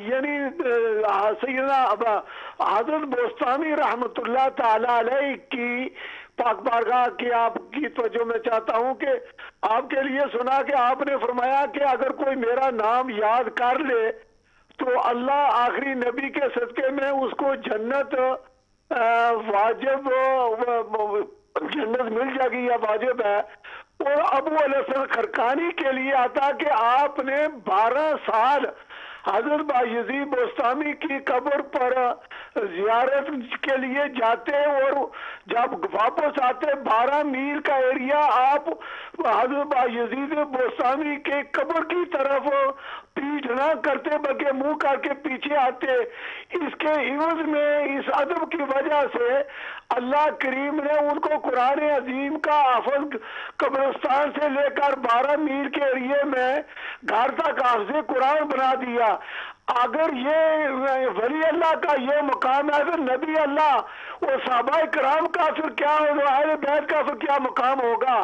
یعنی سیدنا حضرت بوستانی رحمت اللہ تعالی علیہ کی پاک بارگاہ کی آپ کی توجہ میں چاہتا ہوں کہ آپ کے لیے سنا کہ آپ نے فرمایا کہ اگر کوئی میرا نام یاد کر لے تو اللہ آخری نبی کے صدقے میں اس کو جنت واجب جنت مل جائے گی یا واجب ہے. اور ابو علیہ السلام خرقانی کے لیے آتا کہ آپ نے 12 سال حضرت بایزید بوستانی کی قبر پر زیارت کے لیے جاتے، اور جب واپس آتے 12 میل کا ایریا آپ حضرت بایزید بوستانی کے قبر کی طرف پیٹ نہ کرتے بلکہ منہ کر کے پیچھے آتے. اس کے عوض میں اس ادب کی وجہ سے اللہ کریم نے ان کو قرآن عظیم کا حافظ قبرستان سے لے کر 12 میل کے ایریے میں گھر تک حافظ قرآن بنا دیا. اگر یہ ولی اللہ کا یہ مقام ہے، پھر نبی اللہ اور صحابہ کرام کا پھر کیا ہوگا، اہل بیت کا پھر کیا مقام ہوگا؟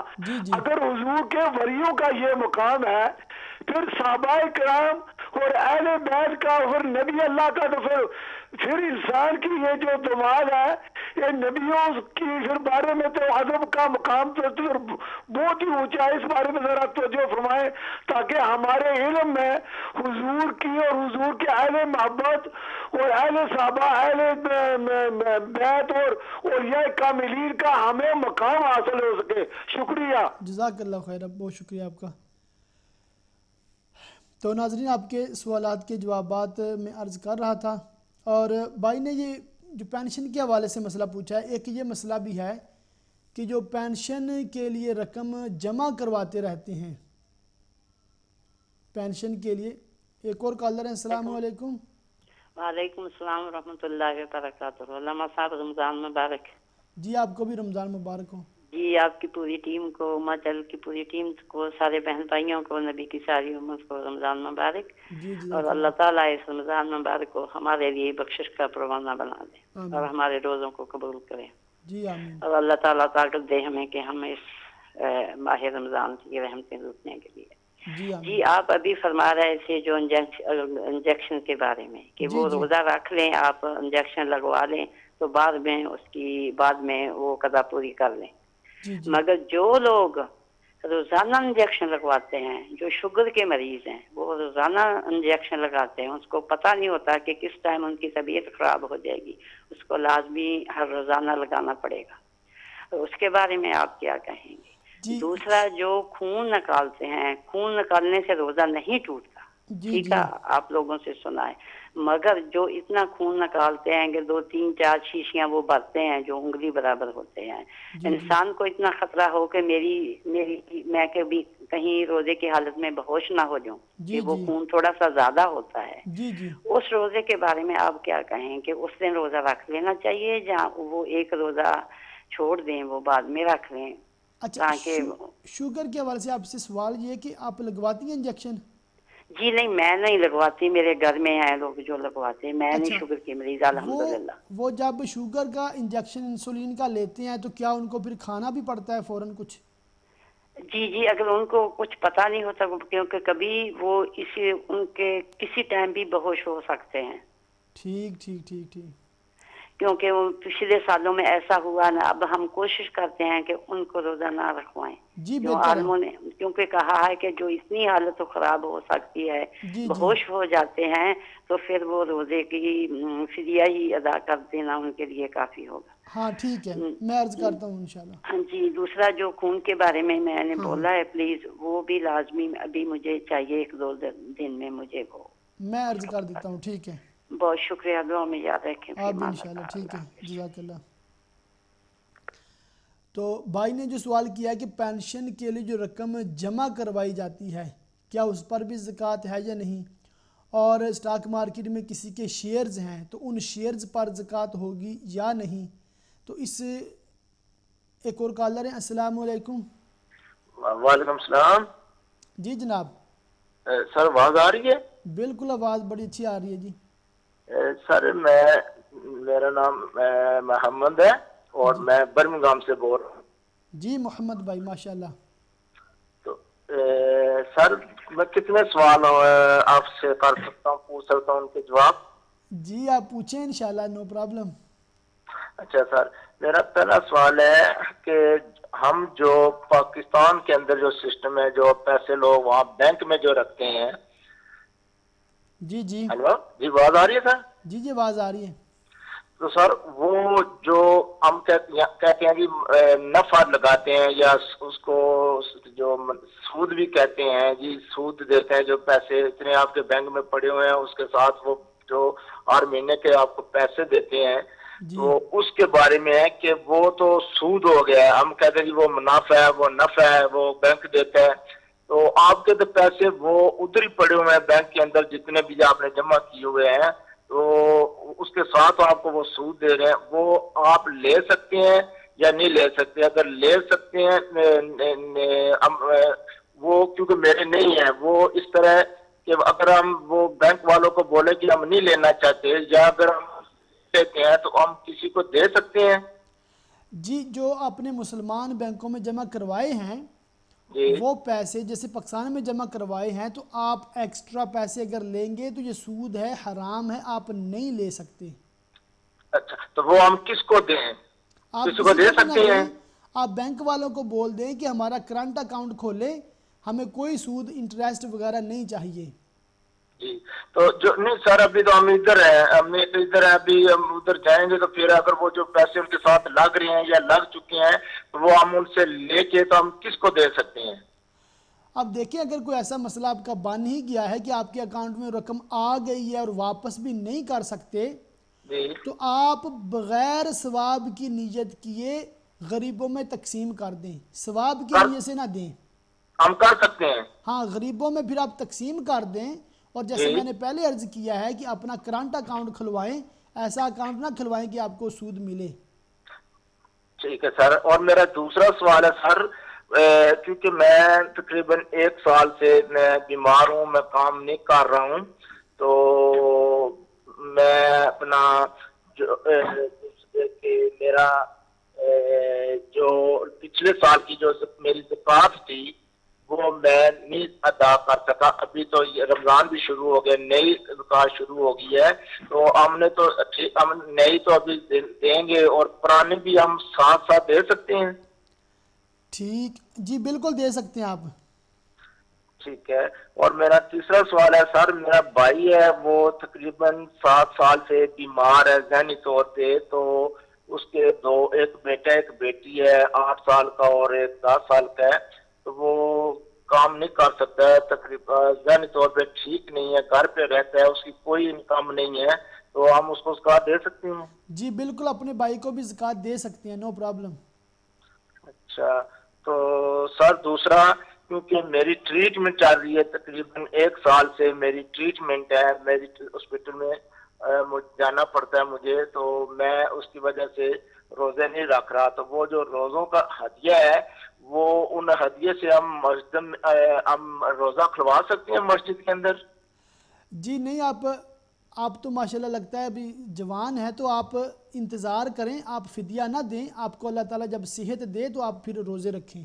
اگر حضور کے ولیوں کا یہ مقام ہے، پھر صحابہ کرام اور اہل بیت کا، پھر نبی اللہ کا، تو پھر انسان کی یہ جو دماغ ہے، یہ نبیوں کی پھر بارے میں تو ادب کا مقام تو بہت ہی اونچا ہے. اس بارے میں ذرا توجہ فرمائیں تاکہ ہمارے علم میں حضور کی اور حضور کے اہل محبت اور اہل صحابہ اہل بیت اور یہ کاملین کا ہمیں مقام حاصل ہو سکے. شکریہ. جزاک اللہ خیر، بہت شکریہ آپ کا. تو ناظرین، آپ کے سوالات کے جوابات میں عرض کر رہا تھا، اور بھائی نے یہ جو پینشن کے حوالے سے مسئلہ پوچھا ہے، ایک یہ مسئلہ بھی ہے کہ جو پینشن کے لیے رقم جمع کرواتے رہتے ہیں پینشن کے لیے. ایک اور کالر ہیں. السلام علیکم. وعلیکم السلام ورحمۃ اللہ وبرکاتہ. علامہ صاحب رمضان مبارک. جی آپ کو بھی رمضان مبارک ہو. جی آپ کی پوری ٹیم کو، ماچل کی پوری ٹیم کو، سارے بہن بھائیوں کو، نبی کی ساری امت کو رمضان مبارک. اور اللہ تعالیٰ اس رمضان مبارک کو ہمارے لیے بخشش کا پروانہ بنا دے اور ہمارے روزوں کو قبول کرے. جی آمین. اور اللہ تعالیٰ طاقت دے ہمیں کہ ہم اس ماہ رمضان کی رحمتیں لوٹنے کے لیے. جی آپ ابھی فرما رہے تھے جو انجیکشن کے بارے میں کہ وہ روزہ رکھ لیں، آپ انجیکشن لگوا لیں تو بعد میں وہ قضا پوری کر لیں. مگر جو لوگ روزانہ انجیکشن لگواتے ہیں، جو شوگر کے مریض ہیں، وہ روزانہ انجیکشن لگاتے ہیں، اس کو پتہ نہیں ہوتا کہ کس ٹائم ان کی طبیعت خراب ہو جائے گی، اس کو لازمی ہر روزانہ لگانا پڑے گا. اس کے بارے میں آپ کیا کہیں گے؟ دوسرا، جو خون نکالتے ہیں، خون نکالنے سے روزہ نہیں ٹوٹتا، ٹھیک ہے، آپ لوگوں سے سنا ہے، مگر جو اتنا خون نکالتے ہیں کہ 2 3 4 شیشیاں وہ بھرتے ہیں جو انگلی برابر ہوتے ہیں، انسان کو اتنا خطرہ ہو کہ میں کبھی کہیں روزے کی حالت میں بہوش نہ ہو جاؤں کہ وہ خون تھوڑا سا زیادہ ہوتا ہے. اس روزے کے بارے میں آپ کیا کہیں کہ اس دن روزہ رکھ لینا چاہیے یا وہ ایک روزہ چھوڑ دیں، وہ بعد میں رکھ لیں؟ اچھا، شوگر کے حوالے سے آپ سے سوال یہ کہ آپ لگواتی ہیں انجیکشن؟ جی نہیں، میں نہیں لگواتی، میرے گھر میں ہیں لوگ جو لگواتے ہیں، میں نہیں شوگر کی مریض الحمدللہ. وہ جب شوگر کا انجیکشن انسولین کا لیتے ہیں تو کیا ان کو پھر کھانا بھی پڑتا ہے فوراً کچھ؟ جی اگر ان کو کچھ پتہ نہیں ہوتا کیونکہ کبھی وہ ان کے کسی ٹائم بھی بہوش ہو سکتے ہیں. ٹھیک کیونکہ وہ پچھلے سالوں میں ایسا ہوا نا. اب ہم کوشش کرتے ہیں کہ ان کو روزہ نہ رکھوائیں. جی عالموں نے کیونکہ کہا ہے کہ جو اتنی حالت خراب ہو سکتی ہے بہوش ہو جاتے ہیں تو پھر وہ روزے کی فدیہ ہی ادا کر دینا ان کے لیے کافی ہوگا. ہاں ٹھیک ہے میں عرض کرتا ہوں انشاءاللہ. ہاں جی دوسرا جو خون کے بارے میں نے بولا ہے پلیز وہ بھی لازمی ابھی مجھے چاہیے 1-2 دن میں مجھے وہ میں عرض کر دیتا ہوں. ٹھیک ہے بہت شکریہ. دعا میں یاد رکھیں. آپ بھی انشاءاللہ. ٹھیک ہے جزاک اللہ. تو بھائی نے جو سوال کیا کہ پینشن کے لیے جو رقم جمع کروائی جاتی ہے کیا اس پر بھی زکوٰۃ ہے یا نہیں, اور اسٹاک مارکیٹ میں کسی کے شیئرز ہیں تو ان شیئرز پر زکوٰۃ ہوگی یا نہیں. تو اس ایک اور کالر ہیں. السلام علیکم. وعلیکم السلام. جی جناب. سر آواز آ رہی ہے؟ بالکل آواز بڑی اچھی آ رہی ہے. جی سر میرا نام محمد ہے اور میں برمنگھام سے بول رہا ہوں. جی محمد بھائی ماشاءاللہ. تو سر میں کتنے سوال آپ سے کر سکتا ہوں, پوچھ سکتا ہوں ان کے جواب؟ جی آپ پوچھیں انشاءاللہ نو پرابلم. اچھا سر میرا پہلا سوال ہے کہ ہم جو پاکستان کے اندر جو سسٹم ہے جو پیسے لوگ وہاں بینک میں جو رکھتے ہیں. جی ہلو جی آواز آ رہی ہے سر؟ جی آواز آ رہی ہے. تو سر وہ جو ہم کہتے ہیں کہ نفع لگاتے ہیں یا اس کو جو سود بھی کہتے ہیں جی سود دیتے ہیں, جو پیسے اتنے آپ کے بینک میں پڑے ہوئے ہیں اس کے ساتھ وہ جو ہر مہینے کے آپ کو پیسے دیتے ہیں تو اس کے بارے میں ہے کہ وہ تو سود ہو گیا ہے. ہم کہتے ہیں کہ وہ منافع ہے, وہ نفع ہے, وہ بینک دیتا ہے. تو آپ کے تو پیسے وہ ادھر ہی پڑے ہوئے ہیں بینک کے اندر جتنے بھی آپ نے جمع کیے ہوئے ہیں, تو اس کے ساتھ آپ کو وہ سود دے رہے ہیں, وہ آپ لے سکتے ہیں یا نہیں لے سکتے؟ اگر لے سکتے ہیں وہ کیونکہ میرے نہیں ہیں وہ اس طرح کہ اگر ہم وہ بینک والوں کو بولے کہ ہم نہیں لینا چاہتے یا اگر ہم لیتے ہیں تو ہم کسی کو دے سکتے ہیں؟ جی جو اپنے مسلمان بینکوں میں جمع کروائے ہیں وہ پیسے جیسے پاکستان میں جمع کروائے ہیں تو آپ ایکسٹرا پیسے اگر لیں گے تو یہ سود ہے, حرام ہے, آپ نہیں لے سکتے. اچھا تو وہ ہم کس کو دیں؟ آپ کسی کو دے سکتے ہیں؟ آپ بینک والوں کو بول دیں کہ ہمارا کرنٹ اکاؤنٹ کھولیں, ہمیں کوئی سود انٹرسٹ وغیرہ نہیں چاہیے. جی تو جو نہیں سر ابھی تو ہم ادھر ہیں, ابھی ہم ادھر جائیں گے تو پھر اگر وہ جو پیسے ان کے ساتھ لگ رہے ہیں یا لگ چکے ہیں تو وہ ہم ان سے لے کے تو ہم کس کو دے سکتے ہیں؟ اب دیکھیں اگر کوئی ایسا مسئلہ آپ کا بن ہی گیا ہے کہ آپ کے اکاؤنٹ میں رقم آ گئی ہے اور واپس بھی نہیں کر سکتے تو آپ بغیر ثواب کی نیت کیے غریبوں میں تقسیم کر دیں. ثواب کی نیت سے نہ دیں. ہم کر سکتے ہیں ہاں غریبوں میں پھر آپ تقسیم کر دیں. اور جیسے میں نے پہلے عرض کیا ہے کہ اپنا کرنٹ اکاؤنٹ کھلوائیں, ایسا اکاؤنٹ نہ کھلوائیں کہ آپ کو سود ملے. ٹھیک ہے سر. اور میرا دوسرا سوال ہے سر کیونکہ میں تقریباً 1 سال سے میں بیمار ہوں, میں کام نہیں کر رہا ہوں, تو میں اپنا جو میرا جو پچھلے سال کی جو میری زکوٰۃ تھی وہ میں نہیں ادا کر سکا. ابھی تو رمضان بھی شروع ہو گیا, نئی زکوٰۃ شروع ہو گئی ہے, تو ہم نئی تو ابھی دیں گے اور پرانی بھی ہم ساتھ ساتھ دے سکتے ہیں؟ ٹھیک جی بالکل دے سکتے ہیں آپ. ٹھیک ہے. اور میرا تیسرا سوال ہے سر, میرا بھائی ہے وہ تقریباً 7 سال سے بیمار ہے ذہنی طور پہ, تو اس کے ایک بیٹا ایک بیٹی ہے 8 سال کا اور ایک 10 سال کا ہے, تو وہ کام نہیں کر سکتا ہے, تقریباً ذہنی طور پہ ٹھیک نہیں ہے, گھر پہ رہتا ہے, اس کی کوئی انکم نہیں ہے, تو ہم اس کو زکوٰۃ دے سکتے ہیں؟ جی بالکل اپنے بھائی کو بھی زکوٰۃ دے سکتے ہیں, نو پرابلم. اچھا تو سر دوسرا کیونکہ میری ٹریٹمنٹ چل رہی ہے تقریباً 1 سال سے میری ٹریٹمنٹ ہے, میری ہاسپٹل میں جانا پڑتا ہے مجھے, تو میں اس کی وجہ سے روزے نہیں رکھ رہا. تو وہ جو روزوں کا ہدیہ ہے وہ ان ہدیے سے ہم روزہ کھلوا سکتے ہیں مسجد کے اندر؟ جی نہیں, آپ تو ماشاءاللہ لگتا ہے ابھی جوان ہے, تو آپ انتظار کریں, آپ فدیہ نہ دیں, آپ کو اللہ تعالیٰ جب صحت دے تو آپ پھر روزے رکھیں.